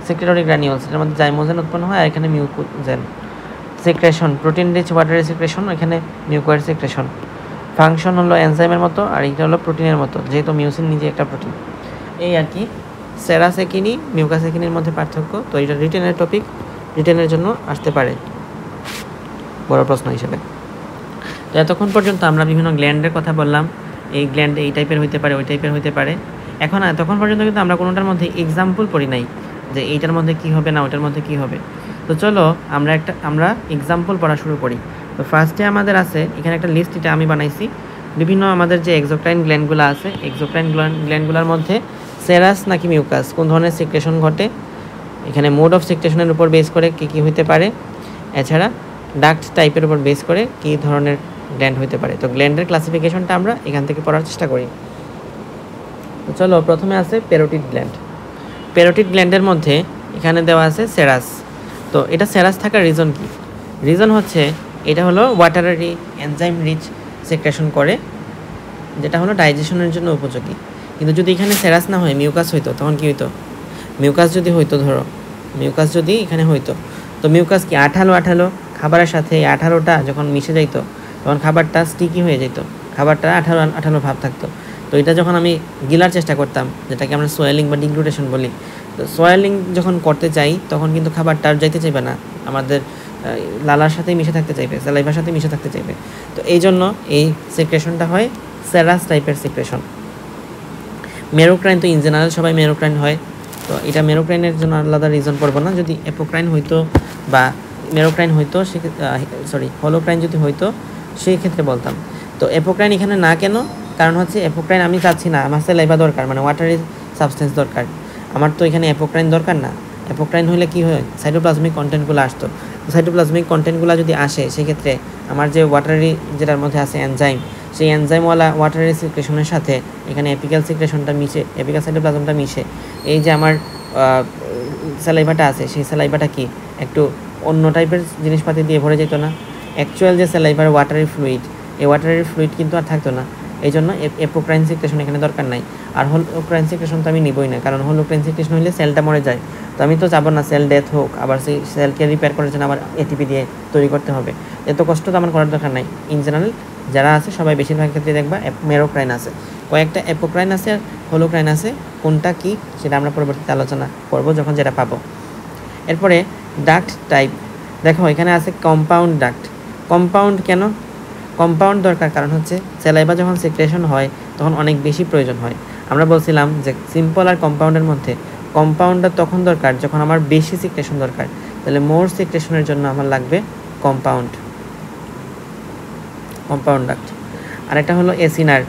Speaker 1: সেক্রেটরি গ্রানিউলস, এটার মধ্যে জাইমোজেন উৎপন্ন হয়, আর এখানে mucogen. Secretion, protein rich watery secretion, এখানে মিউকোয়েড সেক্রেশন। ফাংশন হলো এনজাইমের মতো, আর এটা হলো প্রোটিনের মতো, যেহেতু মিউসিন নিজে একটা প্রোটিন। এই আর কি সেরাসেকিনি মিউকাসেকিনির মধ্যে পার্থক্য। তো এটা রিটেনের টপিক, রিটেনের জন্য আসতে পারে বড় প্রশ্ন হিসেবে। তো এতক্ষণ পর্যন্ত আমরা বিভিন্ন গ্ল্যান্ডের কথা বললাম, এই গ্ল্যান্ড এই টাইপের হইতে পারে, ওই টাইপের হইতে পারে। এখন এতক্ষণ পর্যন্ত কিন্তু আমরা কোনোটার মধ্যে এক্সাম্পল পড়ি নাই যে এইটার মধ্যে কী হবে না ওটার মধ্যে কী হবে। তো চলো আমরা এক্সাম্পল পড়া শুরু করি। তো ফার্স্টে আমাদের আছে এখানে একটা লিস্ট, এটা আমি বানাইছি, বিভিন্ন আমাদের যে এক্সোক্রাইন গ্ল্যান্ডগুলো আছে, এক্সোক্রাইন গ্ল্যান্ডগুলোর মধ্যে সেরাস নাকি মিউকাস কোন ধরনের সিক্রেশন ঘটে, এখানে মোড অফ সিক্রেশনের উপর বেস করে কী হইতে পারে, এছাড়া ডাক্ট টাইপের উপর বেস করে কী ধরনের গ্ল্যান্ড হইতে পারে। তো গ্ল্যান্ডের ক্লাসিফিকেশনটা আমরা এখান থেকে পড়ার চেষ্টা করি। তো চলো, প্রথমে আছে প্যারোটিড গ্ল্যান্ড। প্যারোটিড গ্ল্যান্ডের মধ্যে এখানে দেওয়া আছে সেরাস। তো এটা সেরাস থাকার রিজন কি? রিজন হচ্ছে এটা হলো ওয়াটারি এনজাইম রিচ সেক্রেশন করে, যেটা হলো ডাইজেশনের জন্য উপযোগী। কিন্তু যদি এখানে সেরাস না হয় মিউকাস হইতো, তখন কী হইতো? মিউকাস যদি হইতো, ধরো মিউকাস যদি এখানে হইতো, তো মিউকাস কি আঠালো খাবারের সাথে, এই আঠালোটা যখন মিশে যাইতো তখন খাবারটা স্টিকি হয়ে যেত, খাবারটা আঠালো ভাব থাকতো। তো এটা যখন আমি গিলার চেষ্টা করতাম, যেটাকে আমরা সোয়েলিং বা ডিগ্লুটেশন বলি, তো সোয়েলিং যখন করতে চাই তখন কিন্তু খাবারটা আর যাইতে চাইবে না, আমাদের লালার সাথে মিশে থাকতে চাইবে, স্যালাইভার সাথে মিশে থাকতে চাইবে। তো এই জন্য এই সিক্রেশনটা হয় সেরাস টাইপের সিক্রেশন। মেরোক্রাইন, তো ইন জেনারেল সবাই মেরোক্রাইন হয়, তো এটা মেরোক্রাইনের জন্য আলাদা রিজন পড়বো না। যদি অ্যাপোক্রাইন হইতো বা মেরোক্রাইন হইতো, হলোক্রাইন যদি হইতো সেই ক্ষেত্রে বলতাম। তো অ্যাপোক্রাইন এখানে না কেন? কারণ হচ্ছে অ্যাপোক্রাইন আমি চাচ্ছি না, আমার স্যালাইভা দরকার, মানে ওয়াটারি সাবস্টেন্স দরকার, আমার তো এখানে অ্যাপোক্রাইন দরকার না। অ্যাপোক্রাইন হলে কি হয়, সাইটোপ্লাজমিক কন্টেন্টগুলো আসতো। সাইটোপ্লাজমিক কন্টেন্টগুলো যদি আসে সেক্ষেত্রে আমার যে ওয়াটারি যেটার মধ্যে আছে এনজাইম, সেই এনজাইমওয়ালা ওয়াটারি সিক্রেশনের সাথে এখানে এপিক্যাল সিক্রেশনটা মিশে, এপিক্যাল সাইটোপ্লাজমটা মিশে এই যে আমার স্যালাইভাটা আছে, সেই স্যালাইভাটা কি একটু অন্য টাইপের জিনিসপাতি দিয়ে ভরে যেত না? অ্যাকচুয়াল যে স্যালাইভার ওয়াটারি ফ্লুইড, এই ওয়াটারি ফ্লুইড কিন্তু আর থাকতো না। এই জন্য অ্যাপোক্রাইন সিক্রেশন এখানে দরকার নাই। আর হোলোক্রাইন সিক্রেশন তো আমি নিবই না, কারণ হোলোক্রাইন সিক্রেশন হলে সেলটা মরে যায়। তো আমি তো যাবো না সেল ডেথ হোক, আবার সেই সেলকে রিপেয়ার করার জন্য আবার এটিপি দিয়ে তৈরি করতে হবে। এত কষ্ট তো আমার করার দরকার নাই। ইন জেনারেল যারা আছে সবাই বেশিরভাগ ক্ষেত্রে দেখবা মেরোক্রাইন আছে, কয়েকটা অ্যাপোক্রাইন আছে আর হোলোক্রাইন আছে। কোনটা কি সেটা আমরা পরবর্তীতে আলোচনা করব যখন যেটা পাবো। এরপরে ডাক্ট টাইপ, দেখো এখানে আছে কম্পাউন্ড ডাক্ট। কম্পাউন্ড কেন কম্পাউন্ড দরকার? কারণ হচ্ছে স্যালাইভা যখন সিক্রেশন হয় তখন অনেক বেশি প্রয়োজন হয়। আমরা বলছিলাম যে সিম্পল আর কম্পাউন্ডের মধ্যে কম্পাউন্ডটা তখন দরকার যখন আমার বেশি সিক্রেশন দরকার। তাহলে মোর সিক্রেশনের জন্য আমার লাগবে কম্পাউন্ড ডাক্ট। আরেকটা হলো এসিনার।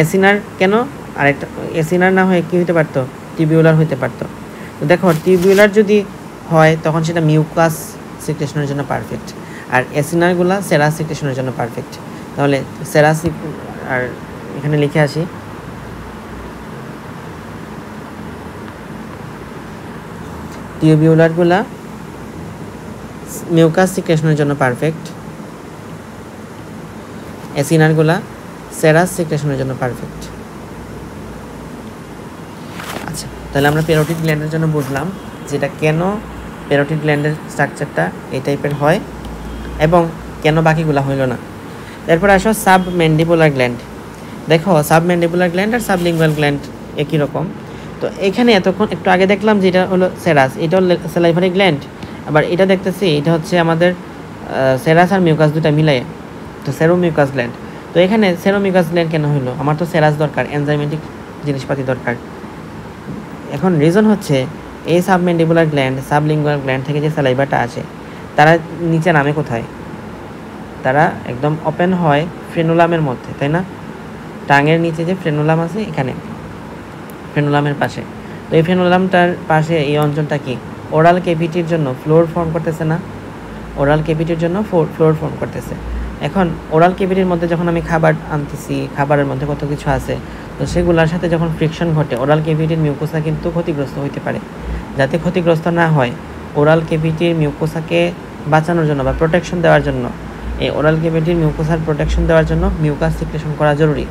Speaker 1: এসিনার কেন? আরেকটা এসিনার না হয়ে কী হতে পারতো, টিবিউলার হতে পারতো। তো দেখো টিবিউলার যদি হয় তখন সেটা মিউকাস সিক্রেশনের জন্য পারফেক্ট, আর এসিনারগুলা সেরাস সিক্রেশনের জন্য পারফেক্ট। তাহলে সেরাস, আর এখানে লিখে আসি টিউবিউলারগুলা মিউকাস সিক্রেশনের জন্য পারফেক্ট, এসিনারগুলা সেরাস সিক্রেশনের জন্য পারফেক্ট। আচ্ছা, তাহলে আমরা প্যারোটিড গ্ল্যান্ডের জন্য বুঝলাম যেটা কেন প্যারোটিড গ্ল্যান্ডের স্ট্রাকচারটা এই টাইপের হয় এবং কেন বাকিগুলা হইল না। এরপর আসো সাবম্যান্ডিবুলার গ্ল্যান্ড। দেখো সাবম্যান্ডিবুলার গ্ল্যান্ড আর সাবলিঙ্গুয়াল গ্ল্যান্ড একই রকম। তো এখানে এতক্ষণ একটু আগে দেখলাম যে এটা হলো সেরাস, এটা হলো স্যালাইভারি গ্ল্যান্ড। আবার এটা দেখতেছি এটা হচ্ছে আমাদের সেরাস আর মিউকাস দুটা মিলাই, তো সেরোমিউকাস গ্ল্যান্ড। তো এখানে সেরোমিউকাস গ্ল্যান্ড কেন হইলো? আমার তো সেরাস দরকার, এনজাইমেটিক জিনিসপাতি দরকার। এখন রিজন হচ্ছে এই সাবম্যান্ডিবুলার গ্ল্যান্ড, সাবলিঙ্গুয়াল গ্ল্যান্ড থেকে যে স্যালাইভাটা আসে তারা নিচে নামে কোথায়? তারা একদম ওপেন হয় ফ্রেনুলামের মধ্যে, তাই না? টাঙের নিচে যে ফ্রেনুলাম আছে এখানে, ফ্রেনুলামের পাশে। তো এই ফ্রেনুলামটার পাশে এই অঞ্চলটা কি ওরাল ক্যাভিটির জন্য ফ্লোর ফর্ম করতেছে না? ওরাল ক্যাভিটির জন্য ফ্লোর ফর্ম করতেছে। এখন ওরাল ক্যাভিটির মধ্যে যখন আমি খাবার আনতেছি, খাবারের মধ্যে কত কিছু আছে, তো সেগুলোর সাথে যখন ফ্রিকশন ঘটে ওরাল ক্যাভিটির মিউকোসা কিন্তু ক্ষতিগ্রস্ত হতে পারে। যাতে ক্ষতিগ্রস্ত না হয় ওরাল ক্যাভিটির মিউকোসাকে বাঁচানোর জন্য বা প্রোটেকশন দেওয়ার জন্য, এই ওরাল ক্যাভিটির মিউকোসার প্রোটেকশন দেওয়ার জন্য মিউকাস সিক্রেশন করা জরুরি।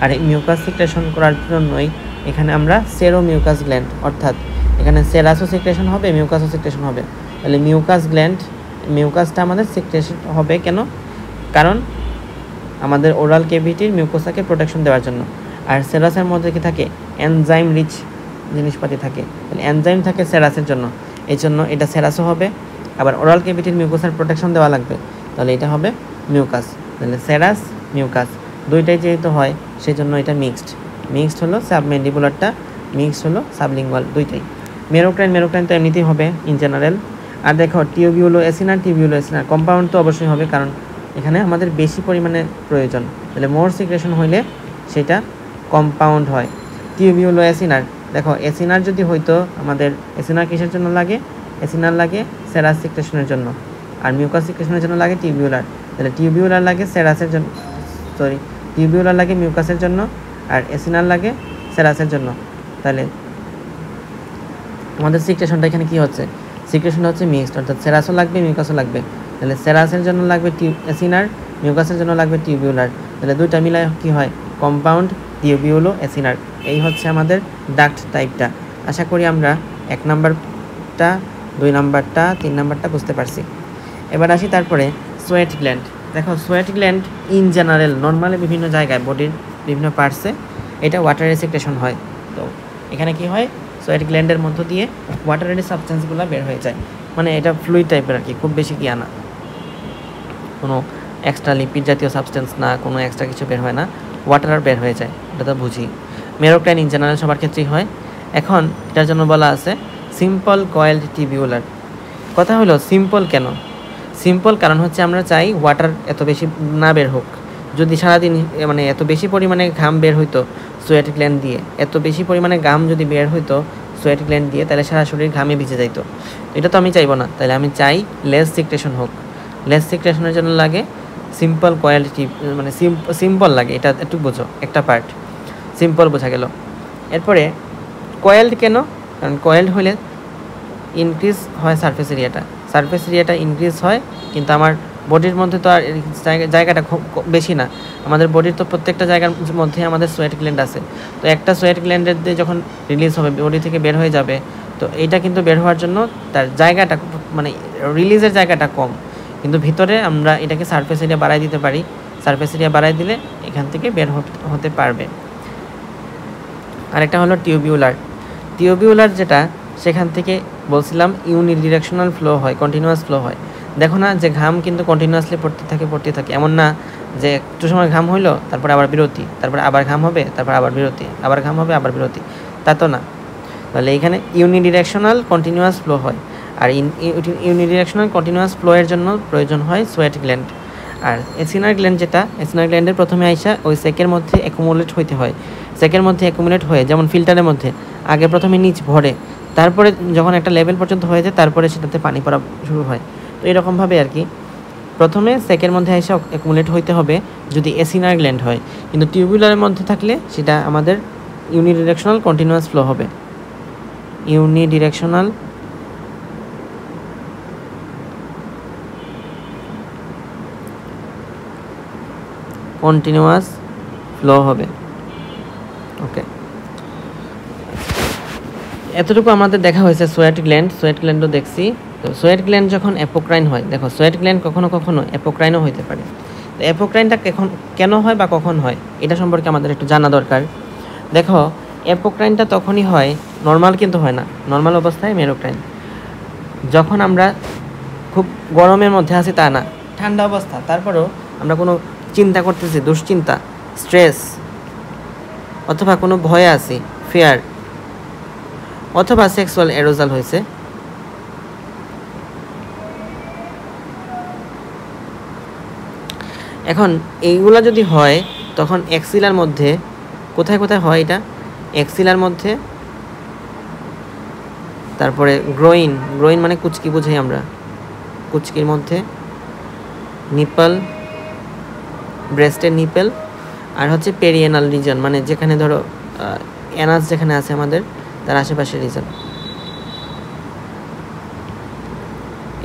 Speaker 1: আর এই মিউকাস সিক্রেশন করার জন্যই এখানে আমরা সেরোমিউকাস গ্ল্যান্ড, অর্থাৎ এখানে সেরাসও সিক্রেশন হবে, মিউকাসও সিক্রেশন হবে। তাহলে মিউকাস গ্ল্যান্ড, মিউকাসটা আমাদের সিক্রেশন হবে কেন? কারণ আমাদের ওরাল ক্যাভিটির মিউকোসাকে প্রোটেকশন দেওয়ার জন্য। আর সেরাসের মধ্যে কি থাকে? এনজাইম রিচ জিনিসপাতি থাকে। তাহলে এনজাইম থাকে সেরাসের জন্য, এই জন্য এটা সেরাসও হবে। আবার ওরাল ক্যাভিটির মিউকোসার প্রোটেকশন দেওয়া লাগবে, তাহলে এটা হবে মিউকাস। তাহলে সেরাস মিউকাস দুইটাই যেহেতু হয় সেই জন্য এটা মিক্সড হলো সাবম্যান্ডিবুলারটা, মিক্সড হলো সাবলিঙ্গুয়াল, দুইটাই। মেরোক্রাইন তো এমনিতেই হবে ইন জেনারেল। আর দেখো টিউবিউলো এসিনার কম্পাউন্ড তো অবশ্যই হবে, কারণ এখানে আমাদের বেশি পরিমাণে প্রয়োজন। তাহলে মোর সিক্রেশন হইলে সেটা কম্পাউন্ড হয়। টিউবিউলো এসিনার, দেখো এসিনার যদি হইতো, আমাদের এসিনার কিসের জন্য লাগে? এসিনার লাগে সেরাস সিক্রেশনের জন্য, আর মিউকাস সিক্রেশনের জন্য লাগে টিউবিউলার। তাহলে টিউবিউলার লাগে সেরাসের জন্য, টিউবিউলার লাগে মিউকাসের জন্য, আর এসিনার লাগে সেরাসের জন্য। তাহলে আমাদের সিক্রেশনটা এখানে কি হচ্ছে? সিক্রেশন হচ্ছে মিক্সড, অর্থাৎ সেরাসও লাগবে মিউকাসও লাগবে। তাহলে সেরাসের জন্য লাগবে এসিনার, মিউকাসের জন্য লাগবে টিউবিউলার। তাহলে দুইটা মিলায় কি হয়? Compound tubulo এসিনার। এই হচ্ছে আমাদের ডাক্ট টাইপটা। আশা করি আমরা 1 নাম্বারটা, 2 নাম্বারটা, 3 নাম্বারটা বুঝতে পারছি। এবার আসি তারপরে সোয়েট গ্ল্যান্ড। দেখো sweat gland in general normally বিভিন্ন জায়গায় বডির বিভিন্ন পার্টসে এটা ওয়াটারি সিক্রেশন হয়। তো এখানে কি হয়? সোয়েট গ্ল্যান্ডের মধ্য দিয়ে ওয়াটারি সাবস্টেন্সগুলো বের হয়ে যায়। মানে এটা ফ্লুইড টাইপের আর কি, খুব বেশি কি না, কোনো এক্সট্রা লিপিড জাতীয় সাবস্টেন্স না, কোনো এক্সট্রা কিছু বের হয় না, ওয়াটার বের হয়ে যায়, এটা তো বুঝি। মেরোক্রাইন ইন জেনারেল সবার ক্ষেত্রেই হয়। এখন এটার জন্য বলা আছে সিম্পল কয়েলড টিবিউলার। কথা হলো সিম্পল কেন? সিম্পল কারণ হচ্ছে আমরা চাই ওয়াটার এত বেশি না বের হোক। যদি সারাদিন মানে এত বেশি পরিমাণে ঘাম বের হইতো সোয়েট গ্ল্যান্ড দিয়ে, এত বেশি পরিমাণে ঘাম যদি বের হইতো সোয়েট গ্ল্যান্ড দিয়ে, তাহলে সারা শরীর ঘামে ভিজে যাইতো। এটা তো আমি চাইবো না, তাহলে আমি চাই লেস সিক্রেশন হোক। লেস সিক্রেশনের জন্য লাগে সিম্পল কোয়ালিটি, মানে সিম্পল লাগে, এটা একটু বোঝো, একটা পার্ট সিম্পল বোঝা গেল। এরপরে কয়েলড কেন? কারণ কয়েলড হলে ইনক্রিজ হয় সারফেস এরিয়াটা ইনক্রিজ হয়, কিন্তু আমার বডির মধ্যে তো আর জায়গাটা খুব বেশি না। আমাদের বডির তো প্রত্যেকটা জায়গার মধ্যে আমাদের সোয়েট গ্ল্যান্ড আছে। তো একটা সোয়েট গ্ল্যান্ডের দিয়ে যখন রিলিজ হবে, বডি থেকে বের হয়ে যাবে, তো এইটা কিন্তু বের হওয়ার জন্য তার জায়গাটা, মানে রিলিজের জায়গাটা কম, কিন্তু ভিতরে আমরা এটাকে সারফেস এরিয়া বাড়াই দিতে পারি। সারফেস এরিয়া বাড়াই দিলে এখান থেকে বের হতে পারবে। আরেকটা হলো টিউবিউলার, যেটা সেখান থেকে বলছিলাম ইউনিডিরেকশনাল ফ্লো হয়, কন্টিনিউয়াস ফ্লো হয়। দেখো না যে ঘাম কিন্তু কন্টিনিউয়াসলি পড়তে থাকে, এমন না যে একটু সময় ঘাম হইলো তারপর আবার বিরতি, তারপর আবার ঘাম হবে, তারপর আবার বিরতি, আবার ঘাম হবে, আবার বিরতি, তা তো না। তাহলে এখানে ইউনিডিরেকশনাল কন্টিনিউয়াস ফ্লো হয়, আর ইউনিডিরেকশনাল কন্টিনিউয়াস ফ্লো এর জন্য প্রয়োজন হয় সোয়েট গ্ল্যান্ড। আর এসিনার গ্ল্যান্ডের প্রথমে আইসা ওই সেকের মধ্যে অ্যাকুমুলেট হইতে হয়। সেকের মধ্যে অ্যাকুমুলেট হয়ে, যেমন ফিল্টারের মধ্যে আগে প্রথমে নিচ ভরে, তারপরে যখন একটা লেভেল পর্যন্ত হয়ে যায় তারপরে সেটাতে পানি পড়া শুরু হয়। তো এরকমভাবে আর কি প্রথমে সেকের মধ্যে এসে অ্যাকুমুলেট হইতে হবে যদি এসিনার গ্ল্যান্ড হয়, কিন্তু টিউবুলারের মধ্যে থাকলে সেটা আমাদের ইউনিডিরেকশনাল কন্টিনিউয়াস ফ্লো হবে। ইউনিডিরেকশনাল কন্টিনিউয়াস ফ্লো হবে। ওকে, এতটুকু আমাদের দেখা হয়েছে সোয়েট গ্ল্যান্ডও দেখছি। তো সোয়েট গ্ল্যান্ড যখন অ্যাপোক্রাইন হয়, দেখো সোয়েট গ্ল্যান্ড কখনো কখনো অ্যাপোক্রাইনও হইতে পারে। তো অ্যাপোক্রাইনটা কেন হয় বা কখন হয় এটা সম্পর্কে আমাদের একটু জানা দরকার। দেখো অ্যাপোক্রাইনটা তখনই হয়, নর্মাল কিন্তু হয় না, নর্মাল অবস্থায় মেরোক্রাইন। যখন আমরা খুব গরমের মধ্যে আছি তা না, ঠান্ডা অবস্থা, তারপরেও আমরা কোনো চিন্তা করতেছি, দুশ্চিন্তা, স্ট্রেস, অথবা কোনো ভয়ে আছি, ফিয়ার, অথবা সেক্সুয়াল এরোজাল হয়েছে, এখন এইগুলা যদি হয় তখন এক্সিলার মধ্যে কোথায় হয় এটা? এক্সিলার মধ্যে, তারপরে গ্রোইন মানে কুচকি বুঝাই আমরা, কুচকির মধ্যে, নিপল, ব্রেস্টের নিপল, আর হচ্ছে পেরিয়েনাল রিজন, মানে যেখানে ধরো অ্যানাস যেখানে আছে আমাদের তার আশেপাশের রিজন।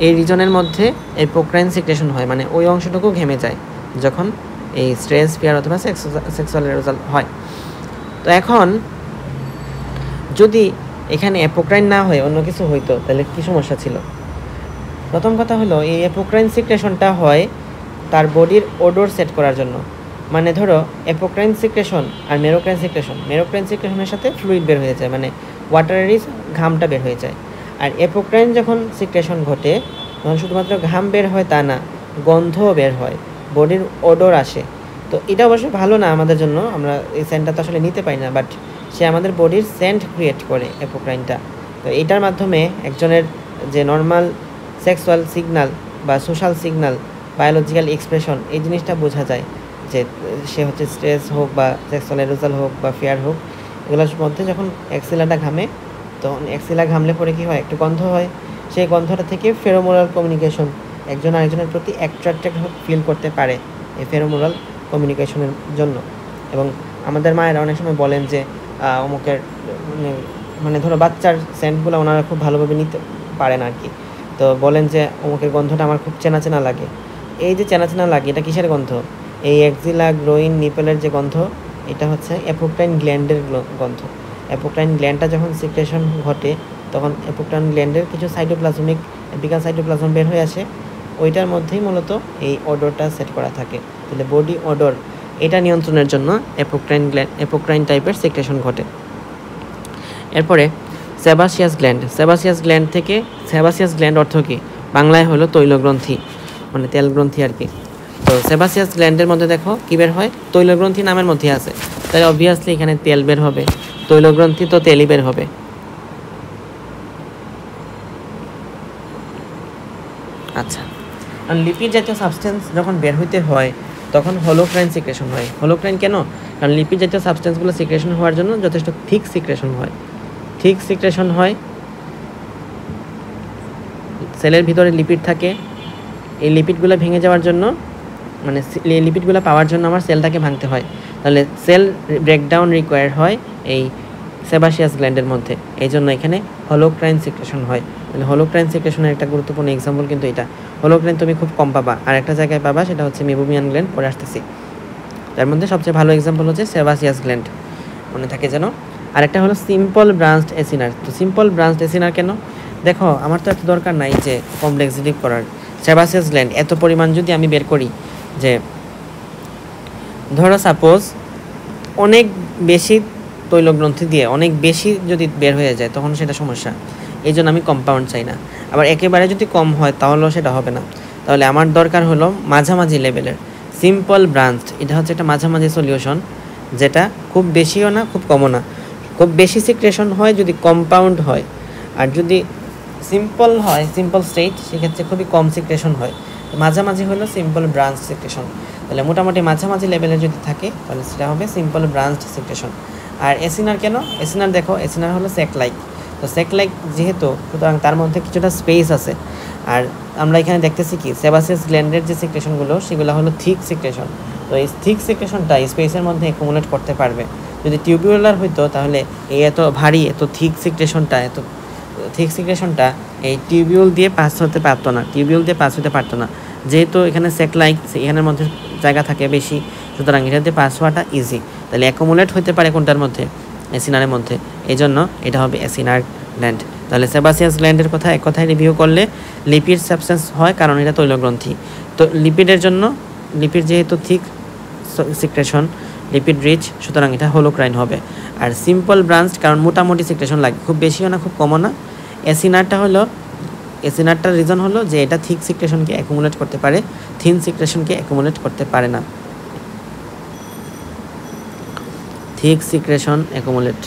Speaker 1: এই রিজনের মধ্যে অ্যাপোক্রাইন সিক্রেশন হয়, মানে ওই অংশটুকু ঘেমে যায় যখন এই স্ট্রেস, ফিয়ার অথবা সেক্সুয়াল এরোজাল হয়। তো এখন যদি এখানে অ্যাপোক্রাইন না হয়ে অন্য কিছু হইতো তাহলে কি সমস্যা ছিল? প্রথম কথা হলো এই অ্যাপোক্রাইন সিক্রেশনটা হয় তার বডির ওডোর সেট করার জন্য। মানে ধরো অ্যাপোক্রাইন সিক্রেশন আর মেরোক্রাইন সিক্রেশনের সাথে ফ্লুইড বের হয়ে যায়, মানে ওয়াটারেরই ঘামটা বের হয়ে যায়। আর অ্যাপোক্রাইন যখন সিক্রেশন ঘটে তখন শুধুমাত্র ঘাম বের হয় তা না, গন্ধও বের হয়, বডির ওডোর আসে। তো এটা অবশ্যই ভালো না আমাদের জন্য, আমরা এই সেন্টটা তো আসলে নিতে পারি না, বাট সে আমাদের বডির সেন্ট ক্রিয়েট করে অ্যাপোক্রাইনটা। তো এটার মাধ্যমে একজনের যে নর্মাল সেক্সুয়াল সিগনাল বা সোশ্যাল সিগনাল, বায়োলজিক্যাল এক্সপ্রেশন, এই জিনিসটা বোঝা যায় যে সে হচ্ছে স্ট্রেস হোক বা সেক্সুয়াল এরোজাল হোক বা ফিয়ার হোক, এগুলোর মধ্যে যখন এক্সিলাটা ঘামে তখন এক্সিলা ঘামলে পরে কী হয়, একটু গন্ধ হয়, সেই গন্ধটা থেকে ফেরোমোনাল কমিউনিকেশন, একজন আরেকজনের প্রতি অ্যাট্রাক্টেড ফিল করতে পারে এই ফেরোমোনাল কমিউনিকেশনের জন্য। এবং আমাদের মায়েরা অনেক সময় বলেন যে অমুকের মানে ধরো বাচ্চার সেন্টগুলো ওনারা খুব ভালোভাবে নিতে পারেন আর কি, তো বলেন যে অমুকের গন্ধটা আমার খুব চেনা লাগে। এই যে চেনা লাগে, এটা কিসের গন্ধ? এই এক্সিলা, গ্রোইন, নিপেলের যে গন্ধ, এটা হচ্ছে অ্যাপোক্রাইন গ্ল্যান্ডের গন্ধ। অ্যাপোক্রাইন গ্ল্যান্ডটা যখন সিক্রেশন ঘটে তখন অ্যাপোক্রাইন গ্ল্যান্ডের কিছু সাইটোপ্লাজমিক এপিক্যাল সাইটোপ্লাজম বের হয়ে আসে, ওইটার মধ্যেই মূলত এই অডরটা সেট করা থাকে। তাহলে বডি অডর এটা নিয়ন্ত্রণের জন্য অ্যাপোক্রাইন টাইপের সিক্রেশন ঘটে। এরপরে সেবাসিয়াস গ্ল্যান্ড অর্থ কি? বাংলায় হলো তৈলগ্রন্থি, মানে তেল গ্রন্থি আর কি। তো সেবাসিয়াস গ্ল্যান্ডের মধ্যে দেখো কি বের হয়, তৈলগ্রন্থি নামের মধ্যে আছে, তাই অবভিয়াসলি এখানে তেল বের হবে, তৈলগ্রন্থি তো তেলই বের হবে। আচ্ছা, আর লিপিড জাতীয় সাবস্টেন্স যখন বের হইতে হয় তখন হলোক্রাইন সিক্রেশন হয়। হলোক্রাইন কেন? কারণ লিপিড জাতীয় সাবস্টেন্সগুলো সিক্রেশন হওয়ার জন্য যথেষ্ট থিক সিক্রেশন হয়, থিক সিক্রেশন হয়, সেলের ভিতরে লিপিড থাকে, এই লিপিডগুলো ভেঙে যাওয়ার জন্য মানে এই লিপিডগুলো পাওয়ার জন্য আমার সেলটাকে ভাঙতে হয়, তাহলে সেল ব্রেকডাউন রিকোয়ার হয় এই সেবাসিয়াস গ্ল্যান্ডের মধ্যে, এই জন্য এখানে হলোক্রাইন সিক্রেশন হয়। তাহলে হলোক্রাইন সিক্রেশনের একটা গুরুত্বপূর্ণ এক্সাম্পল কিন্তু এটা। হলোক্রাইন তুমি খুব কম পাবা, আর একটা জায়গায় পাবা, সেটা হচ্ছে মেবোমিয়ান গ্ল্যান্ড, পরে আসতেছি। তার মধ্যে সবচেয়ে ভালো এক্সাম্পল হচ্ছে সেবাসিয়াস গ্ল্যান্ড, মনে থাকে যেন। আরেকটা হলো সিম্পল ব্রাঞ্চড এসিনার। তো সিম্পল ব্রাঞ্চড এসিনার কেন? দেখো আমার তো এত দরকার নাই যে কমপ্লেক্সিটি করার। সেবাসিয়াস গ্ল্যান্ড এত পরিমাণ যদি আমি বের করি, যে ধরো সাপোজ অনেক বেশি তৈলগ্রন্থি দিয়ে অনেক বেশি যদি বের হয়ে যায়, তখন সেটা সমস্যা। এই জন্য আমি কম্পাউন্ড চাই না। আবার একেবারে যদি কম হয় তাহলেও সেটা হবে না। তাহলে আমার দরকার হলো মাঝামাঝি লেভেলের সিম্পল ব্রাঞ্চড। এটা হচ্ছে একটা মাঝামাঝি সলিউশন, যেটা খুব বেশিও না খুব কমও না। খুব বেশি সিক্রেশন হয় যদি কম্পাউন্ড হয়, আর যদি সিম্পল হয় সিম্পল স্টেট, সেক্ষেত্রে খুবই কম সিক্রেশন হয়। মাঝামাঝি হলো সিম্পল ব্রাঞ্চ সিক্রেশন। তাহলে মোটামুটি মাঝামাঝি লেভেলে যদি থাকে তাহলে সেটা হবে সিম্পল ব্রাঞ্চ সিক্রেশন। আর এসিনার কেন? এসিনার দেখো, এসিনার হলো সেক লাইক। তো সেক লাইক যেহেতু, সুতরাং তার মধ্যে কিছুটা স্পেস আছে। আর আমরা এখানে দেখতেছি কি, সেবাসিয়াস গ্ল্যান্ডের যে সিক্রেশনগুলো সেগুলো হলো থিক সিক্রেশন। তো এই থিক সিক্রেশনটা স্পেসের মধ্যে অ্যাকুমুলেট করতে পারবে। যদি টিউবিউলার হইতো তাহলে এই এত ভারী এত থিক সিক্রেশনটা এই টিউবিউল দিয়ে পাস হতে পারতো না, যেহেতু এখানে সেক লাইক, এখানের মধ্যে জায়গা থাকে বেশি, সুতরাং এটাতে পাস হওয়াটা ইজি। তাহলে অ্যাকুমুলেট হতে পারে কোনটার মধ্যে? এসিনারের মধ্যে। এই জন্য এটা হবে এসিনার গ্ল্যান্ড। তাহলে সেবাসিয়াস গ্ল্যান্ডের কথা এক কথায় রিভিউ করলে, লিপিড সাবস্টেন্স হয় কারণ এটা তৈলগ্রন্থি। তো লিপিডের জন্য, লিপিড যেহেতু থিক সিক্রেশন, লিপিড রিচ, সুতরাং এটা হলোক্রাইন হবে। আর সিম্পল ব্রাঞ্চড কারণ মোটামুটি সিক্রেশন লাগে, খুব বেশিও না খুব কমও না। এসিনারটার রিজন হলো যে এটা থিক সিক্রেশনকে অ্যাকুমুলেট করতে পারে, থিন সিক্রেশনকে অ্যাকুমুলেট করতে পারে না। Thick secretion accumulate.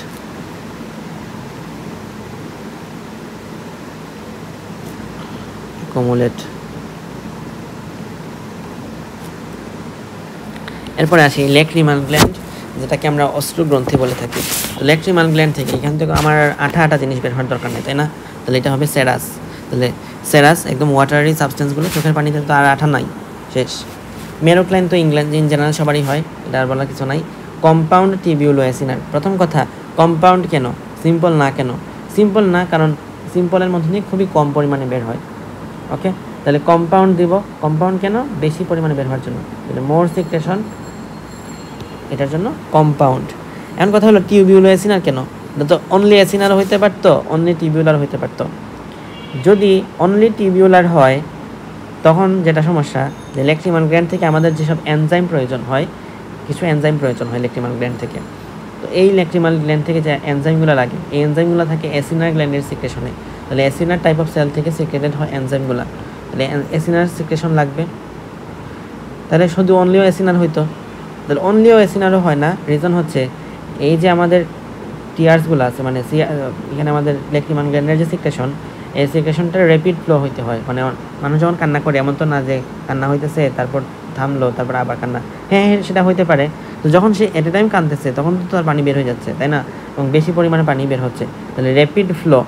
Speaker 1: এরপরে আসি ল্যাক্রিমাল গ্ল্যান্ড, যেটাকে আমরা অশ্রুগ্রন্থি বলে থাকি। তো ল্যাক্রিমাল গ্ল্যান্ড থেকে এখান থেকে আমার আঠা জিনিস বের হওয়ার দরকার নেই, তাই না? তাহলে এটা হবে সেরাস। তাহলে সেরাস একদম ওয়াটারি সাবস্টেন্সগুলো, চোখের পানিতে তো আর আঠা নাই, শেষ। মেরোক্লাইন তো ইন জেনারেল সবারই হয়, এটা আর বলার কিছু নাই। কম্পাউন্ড টিবিউলো এসিনার। প্রথম কথা, কম্পাউন্ড কেন, সিম্পল না কেন? সিম্পল না কারণ সিম্পলের মধ্যে দিয়ে খুবই কম পরিমাণে বের হয়। ওকে, তাহলে কম্পাউন্ড দিব। কম্পাউন্ড কেন? বেশি পরিমাণে বের হওয়ার জন্য। তাহলে মোর সিক্রেশন, এটার জন্য কম্পাউন্ড। এমন কথা হলো টিউবিউলো এসিনার কেন? তো অনলি এসিনার হইতে পারতো, অনলি টিউবিউলার হইতে পারতো। যদি অনলি টিউবিউলার হয় তখন যেটা সমস্যা, যে ল্যাক্রিমাল গ্ল্যান্ড থেকে আমাদের যেসব এনজাইম প্রয়োজন হয়, কিছু এনজাইম প্রয়োজন হয় ল্যাক্রিমাল গ্ল্যান্ড থেকে। তো এই ল্যাক্রিমাল গ্ল্যান্ড থেকে যে এনজাইমগুলো লাগে, এই এনজাইমগুলো থাকে এসিনার গ্ল্যান্ডের সিক্রেশনে। তাহলে এসিনার টাইপ অফ সেল থেকে সিক্রেটেড হয় এনজাইমগুলো, তাহলে এসিনার সিক্রেশন লাগবে। তাহলে শুধু অনলিও এসিনার হইতো, তাহলে অনলিও এসিনারও হয় না। রিজন হচ্ছে এই যে আমাদের টিয়ার্সগুলো আছে, মানে এখানে আমাদের ল্যাক্রিমাল গ্ল্যান্ডের যে সিক্রেশন, এই সিক্রেশনটা র্যাপিড ফ্লো হইতে হয়। মানে মানুষ যখন কান্না করে, এমন তো না যে কান্না হইতেছে তারপর থামলো তারপর আবার কান্না, হ্যাঁ সেটা হইতে পারে। তো যখন সে এট এ টাইম কাঁদতেছে তখন তো তার পানি বের হয়ে যাচ্ছে, তাই না? এবং বেশি পরিমাণে পানি বের হচ্ছে। তাহলে র্যাপিড ফ্লো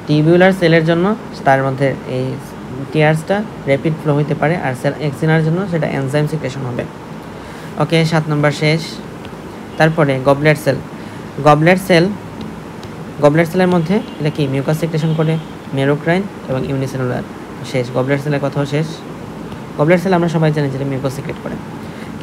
Speaker 1: টিউবিউলার সেলের জন্য তার মধ্যে এই টিয়ার্সটা র্যাপিড ফ্লো হইতে পারে, আর সেল এক্সিনার জন্য সেটা এনজাইম সিক্রেশন হবে। ওকে, 7 নম্বর শেষ। তারপরে গবলেট সেলের মধ্যে এটা কি মিউকাস সিক্রেশন করে, মেরোক্রাইন এবং ইউনিসেলুলার। শেষ, গবলেট সেলের কথাও শেষ। গবলেট সেল আমরা সবাই জানি যেটা মিউকাস সিক্রেট করে।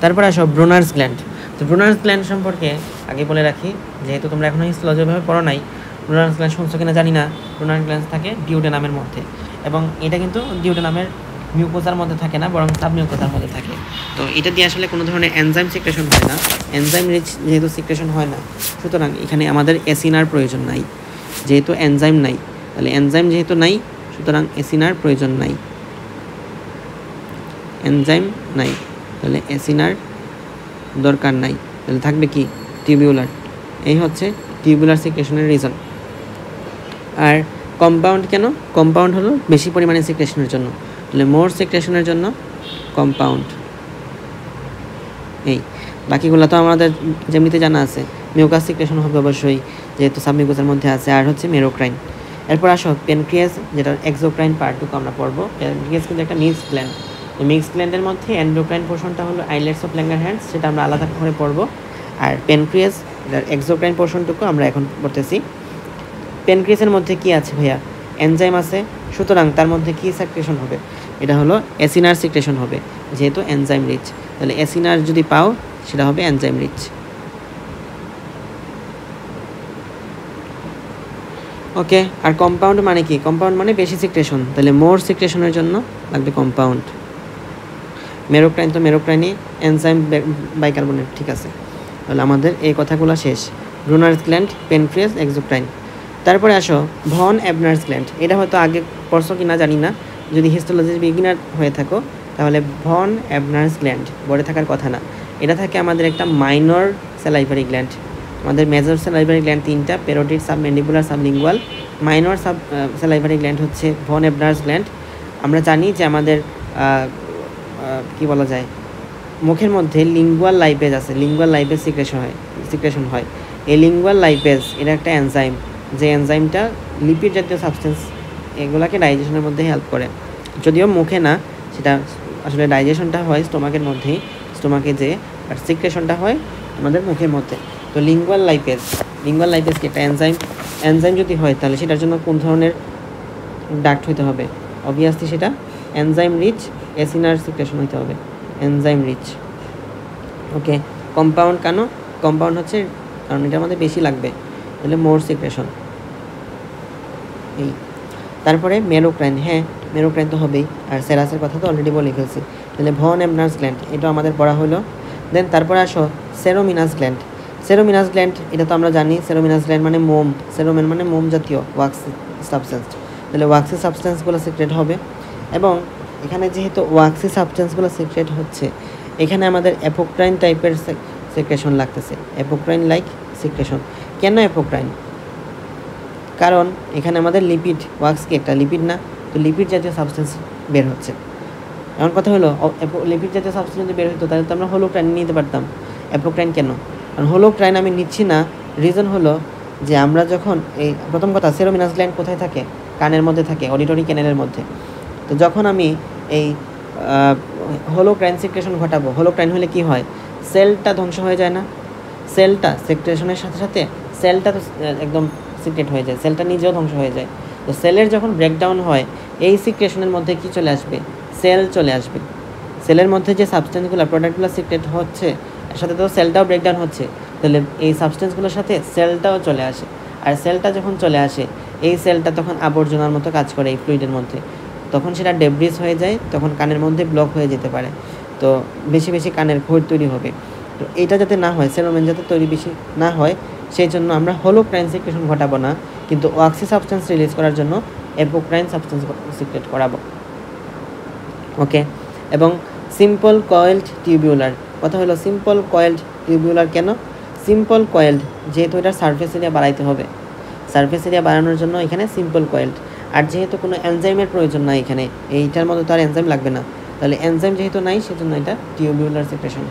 Speaker 1: তারপরে আসো ব্রুনার্স গ্ল্যান্ড। তো ব্রুনার্স গ্ল্যান্ড সম্পর্কে আগে বলে রাখি, যেহেতু তোমরা এখনো হিস্টোলজিভাবে পড়ো নাই, ব্রুনার্স গ্ল্যান্ড শুনছো কিনা জানি না। ব্রুনার্স গ্ল্যান্ড থাকে ডিউডেনামের মধ্যে, এবং এটা কিন্তু ডিউডেনামের মিউকোজার মধ্যে থাকে না, বরং সাবমিউকোজার মধ্যে থাকে। তো এটা দিয়ে আসলে কোনো ধরনের এনজাইম সিক্রেশন হয় না। এনজাইম রিচ যেহেতু সিক্রেশন হয় না, সুতরাং এখানে আমাদের এসিনার প্রয়োজন নাই। যেহেতু এনজাইম নাই, তাহলে এনজাইম যেহেতু নাই, সুতরাং এসিনার প্রয়োজন নাই। এনজাইম নাই, তাহলে এসিনার দরকার নাই। তাহলে থাকবে কি? টিউবিউলার। এই হচ্ছে টিউবুলার সিক্রেশনের রিজন। আর কম্পাউন্ড কেন? কম্পাউন্ড হলো বেশি পরিমাণে সিক্রেশনের জন্য, তাহলে মোর সিক্রেশনের জন্য কম্পাউন্ড। এই বাকিগুলো তো আমাদের যেমনিতে জানা আছে, মিউকাস সিক্রেশন হবে অবশ্যই, যেহেতু সাবমিউকাসের মধ্যে আছে, আর হচ্ছে মেরোক্রাইন। এরপর আসো প্যানক্রিয়াস, যেটা এক্সোক্রাইন পার্টটুকু আমরা পড়বো। প্যানক্রিয়াস কিন্তু একটা মিক্সড গ্ল্যান্ড, মিক্সড গ্ল্যান্ডের মধ্যে এন্ডোক্রাইন পোর্শনটা হলো আইলেটস অফ ল্যাঙ্গারহ্যান্স, সেটা আমরা আলাদা করে পড়বো। আর প্যানক্রিয়াস এক্সোক্রাইন পোর্শনটুকু আমরা এখন পড়তেছি। প্যানক্রিয়াসের মধ্যে কি আছে ভাইয়া? এনজাইম আছে, সুতরাং তার মধ্যে কি সিক্রেশন হবে? এটা হলো অ্যাসিনার সিক্রেশন হবে, যেহেতু এনজাইম রিচ। তাহলে অ্যাসিনার যদি পাও সেটা হবে এনজাইম রিচ। ওকে, আর কম্পাউন্ড মানে কি? কম্পাউন্ড মানে বেশি সিক্রেশন, তাহলে মোর সিক্রেশনের জন্য লাগবে কম্পাউন্ড। মেরোক্রাইন তো মেরোক্রাইনই, এনজাইম বাইকার্বনেট, ঠিক আছে। তাহলে আমাদের এই কথাগুলো শেষ। Brunner's gland, pancreas, exocrine. তারপরে আসো ভন এবনার্স গ্ল্যান্ড। এটা হয়তো আগে পড়ছো কি না জানি না, যদি হিস্টোলজির বিগিনার হয়ে থাকো তাহলে ভন এবনার্স গ্ল্যান্ড বলে থাকার কথা না। এটা থাকে আমাদের একটা মাইনর স্যালাইভারি গ্ল্যান্ড। আমাদের মেজর স্যালাইভারি গ্ল্যান্ড তিনটা, parotid, submandibular, sublingual. Minor salivary gland হচ্ছে ভন এবনার্স গ্ল্যান্ড। আমরা জানি যে আমাদের কি বলা যায়, মুখের মধ্যে লিঙ্গুয়াল লাইপেজ আছে, লিঙ্গুয়াল লাইপেজ সিক্রেশন হয়। এই লিঙ্গুয়াল লাইপেজ এটা একটা এনজাইম, যে এনজাইমটা লিপিড জাতীয় সাবস্টেন্স এগুলাকে ডাইজেশনের মধ্যে হেল্প করে। যদিও মুখে না, সেটা আসলে ডাইজেশনটা হয় স্টোমাকের মধ্যেই, স্টোমাকে যে সিক্রেশনটা হয় আমাদের মুখের মধ্যে। তো লিঙ্গুয়াল লাইপেজ কি একটা এনজাইম যদি হয় তাহলে সেটার জন্য কোন ধরনের ডাক্ট হইতে হবে? অবভিয়াসলি সেটা এনজাইম রিচ অ্যাসিনার সিক্রেশন হইতে হবে, এনজাইম রিচ। ওকে, কম্পাউন্ড কেন? কম্পাউন্ড হচ্ছে কারণ এটা আমাদের বেশি লাগবে, তাহলে মোর সিক্রেশন। এই তারপরে মেরোক্রাইন, হ্যাঁ মেরোক্রাইন তো হবেই, আর সেরাসের কথা তো অলরেডি বলে ফেলছি। তাহলে ভন এবনার্স গ্ল্যান্ড এটা আমাদের পড়া হলো। দেন তারপরে আসো সেরোমিনাস গ্ল্যান্ড। সেরোমিনাস গ্ল্যান্ড এটা তো আমরা জানি, সেরোমিনাস গ্ল্যান্ড মানে মোম, সেরোমেন মানে মোম জাতীয় ওয়াক্স সাবস্টেন্স। তাহলে ওয়াক্সি সাবস্টেন্সগুলো সিক্রেট হবে, এবং এখানে যেহেতু ওয়াক্সি সাবস্টেন্সগুলো সিক্রেট হচ্ছে, এখানে আমাদের অ্যাপোক্রাইন টাইপের সিক্রেশন লাগতেছে, অ্যাপোক্রাইন লাইক সিক্রেশন। কেন অ্যাপোক্রাইন? কারণ এখানে আমাদের লিপিড, ওয়াক্স কি একটা লিপিড না? তো লিপিড জাতীয় সাবস্টেন্স বের হচ্ছে। এমন কথা হলো লিপিড জাতীয় সাবস্টেন্স যদি বের হতো তাহলে তো আমরা হোলোক্রাইন নিতে পারতাম। অ্যাপোক্রাইন কেন? কারণ হোলোক্রাইন আমি নিচ্ছি না, রিজন হলো যে আমরা যখন এই প্রথম কথা, সেরোমিনাস গ্ল্যান্ড কোথায় থাকে? কানের মধ্যে থাকে, অডিটরি ক্যানেলের মধ্যে। তো যখন আমি এই হোলোক্রাইন সিক্রেশন ঘটাবো, হোলোক্রাইন হলে কি হয়? সেলটা ধ্বংস হয়ে যায় না? সেলটা সিক্রেশনের সাথে সাথে সেলটা তো একদম সিক্রেট হয়ে যায়, সেলটা নিজেও ধ্বংস হয়ে যায়। তো সেলের যখন ব্রেকডাউন হয়, এই সিক্রেশনের মধ্যে কি চলে আসবে? সেল চলে আসবে। সেলের মধ্যে যে সাবস্টেন্সগুলো, প্রোডাক্টগুলো সিক্রেট হচ্ছে, এর সাথে তো সেলটাও ব্রেকডাউন হচ্ছে, তাহলে এই সাবস্টেন্সগুলোর সাথে সেলটাও চলে আসে। আর সেলটা যখন চলে আসে, এই সেলটা তখন আবর্জনার মতো কাজ করে এই ফ্লুইডের মধ্যে, তখন সেটা ডেব্রিস হয়ে যায়, তখন কানের মধ্যে ব্লক হয়ে যেতে পারে, তো বেশি বেশি কানের ঘোর তৈরি হবে। তো এইটা যাতে না হয়, সেরোমেন যাতে তৈরি বেশি না হয়, সেই জন্য আমরা হোলোক্রাইন সিক্রেশন ঘটাবো না, কিন্তু ওয়াক্সি সাবস্টেন্স রিলিজ করার জন্য অ্যাপোক্রাইন সাবস্টেন্স সিক্রেট করাবো। ওকে, এবং সিম্পল কয়েলড টিউবিউলার, কথা হলো সিম্পল কয়েলড টিউবিউলার কেন? সিম্পল কয়েলড যেহেতু এটা সারফেস এরিয়া বাড়াইতে হবে, সারফেস এরিয়া বাড়ানোর জন্য এখানে সিম্পল কয়েলড। আর যেহেতু কোনো এনজাইমের প্রয়োজন নাই এখানে, এইটার মধ্যে তো আর এনজাইম লাগবে না, তাহলে এনজাইম যেহেতু নাই সেজন্য এটা টিউবিউলার সিক্রেশন।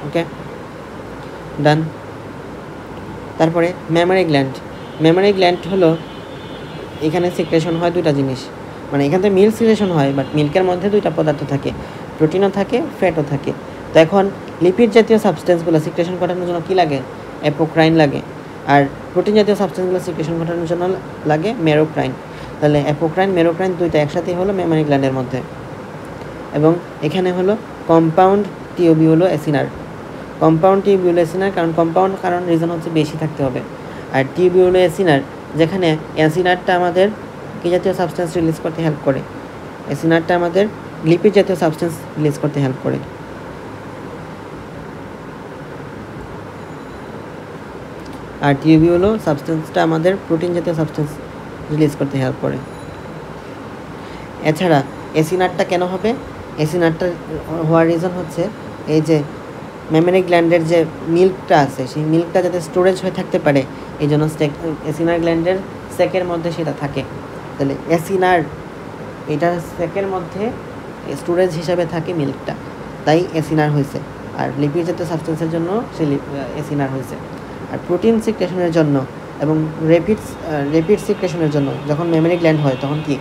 Speaker 1: ওকে, ডান। তারপরে মেমারি গ্ল্যান্ড। মেমারি গ্ল্যান্ড হলো এখানে সিক্রেশন হয় দুইটা জিনিস, মানে এখান থেকে মিল্ক সিক্রেশন হয়, বাট মিল্কের মধ্যে দুইটা পদার্থ থাকে, প্রোটিনও থাকে, ফ্যাটও থাকে। তো এখন লিপিড জাতীয় সাবস্টেন্সগুলো সিক্রেশন ঘটানোর জন্য কী লাগে? অ্যাপোক্রাইন লাগে। আর প্রোটিন জাতীয় সাবস্টেন্সগুলো সিক্রেশন ঘটানোর জন্য লাগে মেরোক্রাইন। তাহলে অ্যাপোক্রাইন মেরোক্রাইন দুইটা একসাথে হলো মেমারি গ্ল্যান্ডের মধ্যে। এবং এখানে হলো কম্পাউন্ড টিউবিউলো অ্যাসিনার। কম্পাউন্ড টিউবিউলো অ্যাসিনার কারণ রিজন হচ্ছে বেশি থাকতে হবে। আর টিউবিউলো অ্যাসিনার, যেখানে অ্যাসিনারটা আমাদের কী জাতীয় সাবস্টেন্স রিলিজ করতে হেল্প করে? অ্যাসিনারটা আমাদের লিপিড জাতীয় সাবস্টেন্স রিলিজ করতে হেল্প করে। আর টিউবিউলো সাবস্টেন্সটা আমাদের প্রোটিন জাতীয় সাবস্টেন্স রিলিজ করতে হেল্প করে। এছাড়া অ্যাসিনারটা কেন হবে? অ্যাসিনারটা হওয়ার রিজন হচ্ছে এই যে মেমরি গ্ল্যান্ডের যে মিল্কটা আছে সেই মিল্কটা যাতে স্টোরেজ হয়ে থাকতে পারে, এই জন্য এসিনার গ্ল্যান্ডের স্যাকের মধ্যে সেটা থাকে। তাহলে এসিনার এটা স্যাকের মধ্যে স্টোরেজ হিসাবে থাকে মিল্কটা, তাই এসিনার হয়েছে। আর লিপিড জাতীয় সাবস্টেন্সের জন্য সে এসিনার হয়েছে। আর প্রোটিন সিক্রেশনের জন্য এবং রেপিড সিক্রেশনের জন্য যখন মেমরি গ্ল্যান্ড হয় তখন কি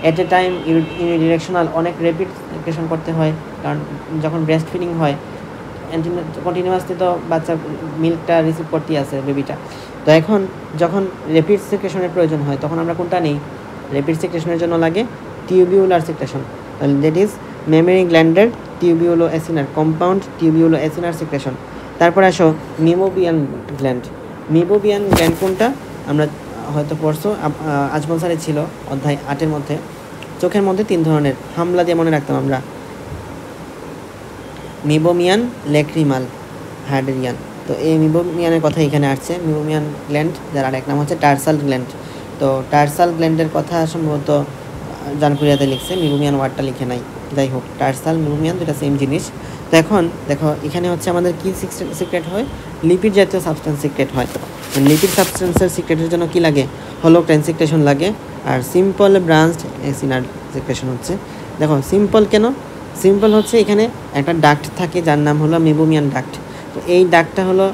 Speaker 1: এট এ টাইম ইউনিডিরেকশনাল অনেক রেপিড সিক্রেশন করতে হয়, কারণ যখন ব্রেস্ট ফিডিং হয় কন্টিনিউয়াসলি তো বাচ্চা মিল্কটা রিসিভ করতেই আছে বেবিটা। তো এখন যখন রেপিড সিক্রেশনের প্রয়োজন হয় তখন আমরা কোনটা নেই? রেপিড সিক্রেশনের জন্য লাগে টিউবিউলার সিক্রেশন। তাহলে দ্যাট ইজ মেমরি গ্ল্যান্ডের tubulo acinar, compound tubulo acinar secretion. তারপর আসো মিবোবিয়ান গ্ল্যান্ড। মিবোবিয়ান গ্ল্যান্ড কোনটা? আমরা হয়তো পড়ছো, আজমল স্যারের ছিল অধ্যায় 8-এর মধ্যে। চোখের মধ্যে 3 ধরনের, হামলা দিয়ে মনে রাখতাম আমরা, মিবোমিয়ান, ল্যাক্রিমাল, হার্ডেরিয়ান। তো এই মিবোমিয়ানের কথা এখানে আসছে। মিবোমিয়ান গ্ল্যান্ড, যার আরেক নাম হচ্ছে টার্সাল গ্ল্যান্ড। তো টার্সাল গ্ল্যান্ডের কথা সম্ভবত জানকুরিয়াতে লিখছে, মিবোমিয়ান ওয়ার্ডটা লিখে নাই। যাই হোক, টার্সাল মিবোমিয়ান দুটা সেম জিনিস। তো এখন দেখো এখানে হচ্ছে আমাদের কি সিক্রেট হয়? লিপিড জাতীয় সাবস্টেন্স সিক্রেট হয়। লিপিড সাবস্টেন্সের সিক্রেটের জন্য কি লাগে? হলোক্রাইন সিক্রেশন লাগে। আর সিম্পল ব্রাঞ্চড এসিনার সিক্রেশন হচ্ছে। দেখো সিম্পল কেন? সিম্পল হচ্ছে এখানে একটা ডাক্ট থাকে যার নাম হলো মিবোমিয়ান ডাক্ট। তো এই ডাক্টটা হলো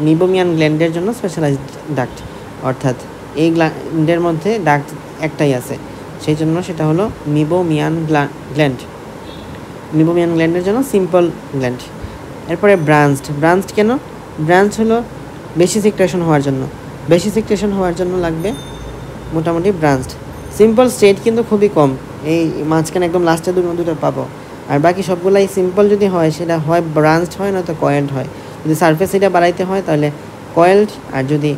Speaker 1: মিবোমিয়ান গ্ল্যান্ডের জন্য স্পেশালাইজড ডাক্ট, অর্থাৎ এই গ্ল্যান্ডের মধ্যে ডাক্ট একটাই আছে, সেই জন্য সেটা হলো মিবোমিয়ান গ্ল্যান্ড। মিবোমিয়ান গ্ল্যান্ডের জন্য সিম্পল গ্ল্যান্ড। এরপরে ব্রাঞ্চড কেন? ব্রাঞ্চ হলো বেশি সিক্রেশন হওয়ার জন্য। বেশি সিক্রেশন হওয়ার জন্য লাগবে মোটামুটি ব্রাঞ্চড। সিম্পল স্টেট কিন্তু খুবই কম, এই মাঝখানে একদম লাস্টে দুটো পাবো। আর বাকি সবগুলাই সিম্পল যদি হয় সেটা হয় ব্রাঞ্চড হয়, নয়তো কয়েলড হয়। যদি সারফেস এটা বাড়াইতে হয় তাহলে কয়েলড, আর যদি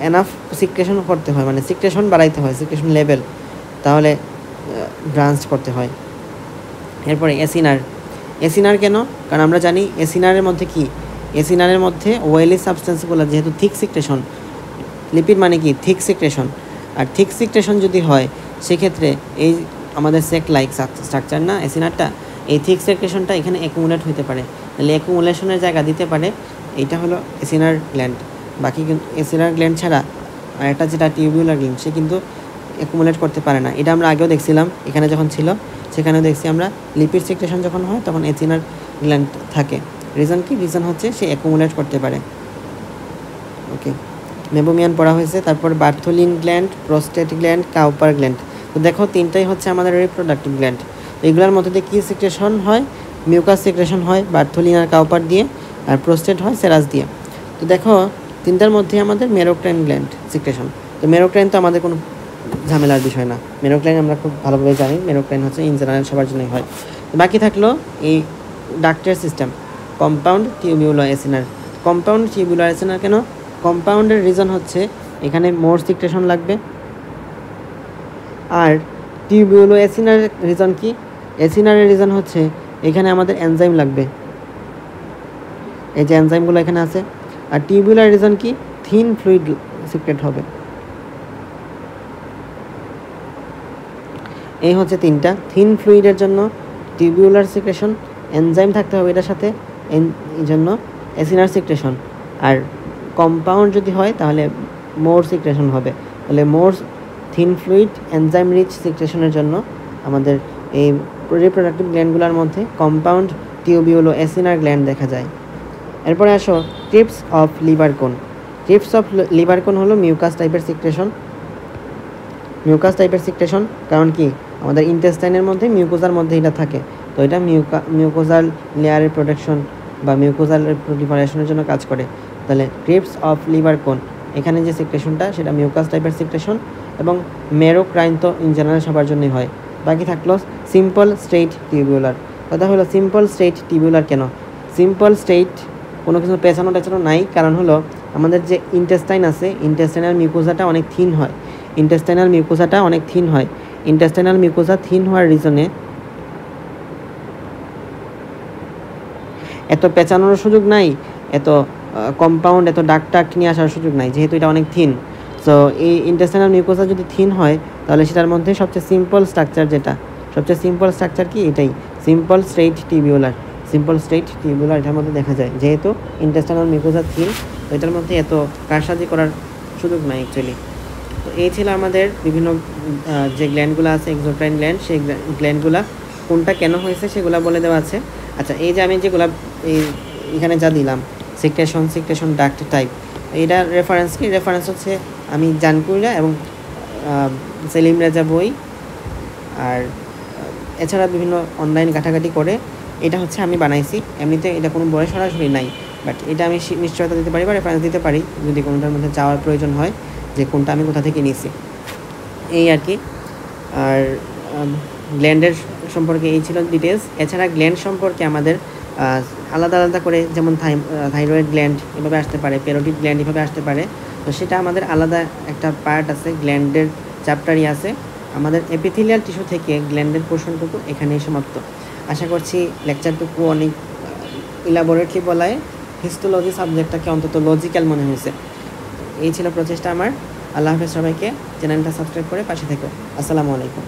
Speaker 1: এনাফ সিক্রেশন করতে হয় মানে সিক্রেশন বাড়াইতে হয়, সিক্রেশন লেভেল, তাহলে ব্রাঞ্চড করতে হয়। এরপরে এসিনার কেন? কারণ আমরা জানি এসিনারের মধ্যে কি, এসিনারের মধ্যে ওয়েলি সাবস্টেন্সগুলো যেহেতু থিক সিক্রেশন, লিপিড মানে কি থিক সিক্রেশন, আর থিক সিক্রেশন যদি হয় সেক্ষেত্রে এই আমাদের সেক লাইক স্ট্রাকচার না এসিনারটা, এই থিক সিক্রেশনটা এখানে অ্যাকুমুলেট হতে পারে। তাহলে অ্যাকুমুলেশনের জায়গা দিতে পারে, এইটা হলো এসিনার গ্ল্যান্ড। বাকি কিন্তু এসিনার গ্ল্যান্ড ছাড়া আর একটা যেটা টিউবিউলার গ্ল্যান্ড, সে কিন্তু অ্যাকুমুলেট করতে পারে না। এটা আমরা আগেও দেখছিলাম, এখানে যখন ছিল সেখানেও দেখছি আমরা লিপিড সিক্রেশন যখন হয় তখন এসিনার গ্ল্যান্ড থাকে। রিজন কি? রিজন হচ্ছে সে অ্যাকুমুলেট করতে পারে। ওকে, মেবোমিয়ান পড়া হয়েছে। তারপর Bartholin gland, prostate gland, Cowper gland. তো দেখো তিনটাই হচ্ছে আমাদের রিপ্রোডাক্টিভ গ্ল্যান্ড। তো এগুলোর মধ্যে দিয়ে কী সিক্রেশন হয়? মিউকাস সিক্রেশন হয় বার্থোলিন আর কাউপার দিয়ে, আর প্রোস্টেট হয় সেরাস দিয়ে। তো দেখো তিনটার মধ্যে আমাদের মেরোক্রাইন গ্ল্যান্ড সিক্রেশন। তো মেরোক্রাইন তো আমাদের কোনো ঝামেলার বিষয় না, মেরোক্রাইন আমরা খুব ভালোভাবে জানি, মেরোক্রাইন হচ্ছে ইন জেনারেল সবার জন্যই হয়। বাকি থাকলো এই ডাক্টের system, compound tubular acinar. Compound tubular acinar কেন? কম্পাউন্ডের রিজন হচ্ছে এখানে মোর সিক্রেশন লাগবে। আর টিউবিউলো এসিনার রিজন কি? এসিনারের রিজন হচ্ছে এখানে আমাদের এনজাইম লাগবে, এই যে এনজাইমগুলো এখানে আছে। আর টিউবিউলার রিজন কি? থিন ফ্লুইড সিক্রেট হবে। এই হচ্ছে তিনটা। থিন ফ্লুইডের জন্য টিউবিউলার সিক্রেশন, এনজাইম থাকতে হবে এটার সাথে, এই জন্য এসিনার সিক্রেশন। আর কম্পাউন্ড যদি হয় তাহলে মোর সিক্রেশন হবে। তাহলে মোর থিন ফ্লুইড এনজাইম রিচ সিক্রেশনের জন্য আমাদের এই রিপ্রোডাক্টিভ গ্ল্যান্ডগুলোর মধ্যে কম্পাউন্ড টিউবিউলো এসিনার গ্ল্যান্ড দেখা যায়। এরপরে আসো ট্রিপস অফ লিভার কোন। ট্রিপস অফ লিভার কোন হলো মিউকাস টাইপের সিক্রেশন। মিউকাস টাইপের সিক্রেশন কারণ কি? আমাদের ইন্টেস্টাইনের মধ্যে মিউকোজার মধ্যে এটা থাকে, তো এটা মিউকোজাল লেয়ারের প্রোটেকশন বা মিউকোজাল প্রিপারেশনের জন্য কাজ করে। তাহলে ট্রিপস অফ লিভার কোন, এখানে যে সিক্রেশনটা সেটা মিউকাস টাইপের সিক্রেশন, এবং মেরোক্রাইন তো ইন জেনারেল সবার জন্যই হয়। বাকি থাকলো সিম্পল স্ট্রেইট টিউবিউলার। কথা হলো সিম্পল স্ট্রেইট টিউবিউলার কেন? সিম্পল স্ট্রেইট কোনো কিছু পেছানো টেছানো নাই, কারণ হলো আমাদের যে ইন্টেস্টাইন আছে, ইন্টেস্টাইনাল মিউকোজাটা অনেক থিন হয়। ইন্টেস্টাইনাল মিউকোজাটা অনেক থিন হয়। ইন্টেস্টাইনাল মিউকোজা থিন হওয়ার রিজনে এত পেঁচানোর সুযোগ নাই, এত কম্পাউন্ড, এত ডাক নিয়ে আসার সুযোগ নাই, যেহেতু এটা অনেক থিন। সো এই ইন্টেস্টাইনাল মিউকোজা যদি থিন হয় তাহলে সেটার মধ্যে সবচেয়ে সিম্পল স্ট্রাকচার যেটা, সবচেয়ে সিম্পল স্ট্রাকচার কি? এটাই simple straight tubular. Simple straight tubular এটার মধ্যে দেখা যায়। যেহেতু ইন্টেস্টাইনাল মিউকোজা থিন, তো এটার মধ্যে এত কারসাজি করার সুযোগ নাই অ্যাকচুয়ালি। তো এই ছিল আমাদের বিভিন্ন যে গ্ল্যান্ডগুলো আছে এক্সোক্রাইন গ্ল্যান্ড, সেই গ্ল্যান্ডগুলো কোনটা কেন হয়েছে সেগুলো বলে দেওয়া আছে। আচ্ছা, এই যে আমি যেগুলো এখানে যা দিলাম সিক্রেশন ডাক্ট টাইপ, এটা রেফারেন্স কি? রেফারেন্স হচ্ছে আমি জানকুইরা এবং সেলিম রেজা বই আর এছাড়া বিভিন্ন অনলাইন ঘাটাঘাটি করে এটা হচ্ছে আমি বানাইছি। এমনিতে এটা কোনো বই সরাসরি নাই, বাট এটা আমি নিশ্চয়তা দিতে পারি বা রেফারেন্স দিতে পারি যদি কোনোটার মধ্যে যাওয়ার প্রয়োজন হয় যে কোনটা আমি কোথা থেকে নিয়েছি, এই আর কি। আর গ্ল্যান্ডের সম্পর্কে এই ছিল ডিটেলস। এছাড়া গ্ল্যান্ড সম্পর্কে আমাদের আলাদা আলাদা করে, যেমন থাইরয়েড গ্ল্যান্ড এভাবে আসতে পারে, প্যারোটিড গ্ল্যান্ড এভাবে আসতে পারে। তো সেটা আমাদের আলাদা একটা পার্ট আছে, গ্ল্যান্ডের চ্যাপ্টারই আছে। আমাদের এপিথেলিয়াল টিস্যু থেকে গ্ল্যান্ডের পোর্শনটুকু এখানেই সমাপ্ত। আশা করছি লেকচারটুকু অনেক ইলাবোরেটলি বলায় হিস্টোলজি সাবজেক্টটাকে অন্তত লজিক্যাল মনে হয়েছে। এই ছিল প্রচেষ্টা আমার। আল্লাহ হাফেজ সবাইকে। চ্যানেলটা সাবস্ক্রাইব করে পাশে থেকো। আসসালামু আলাইকুম।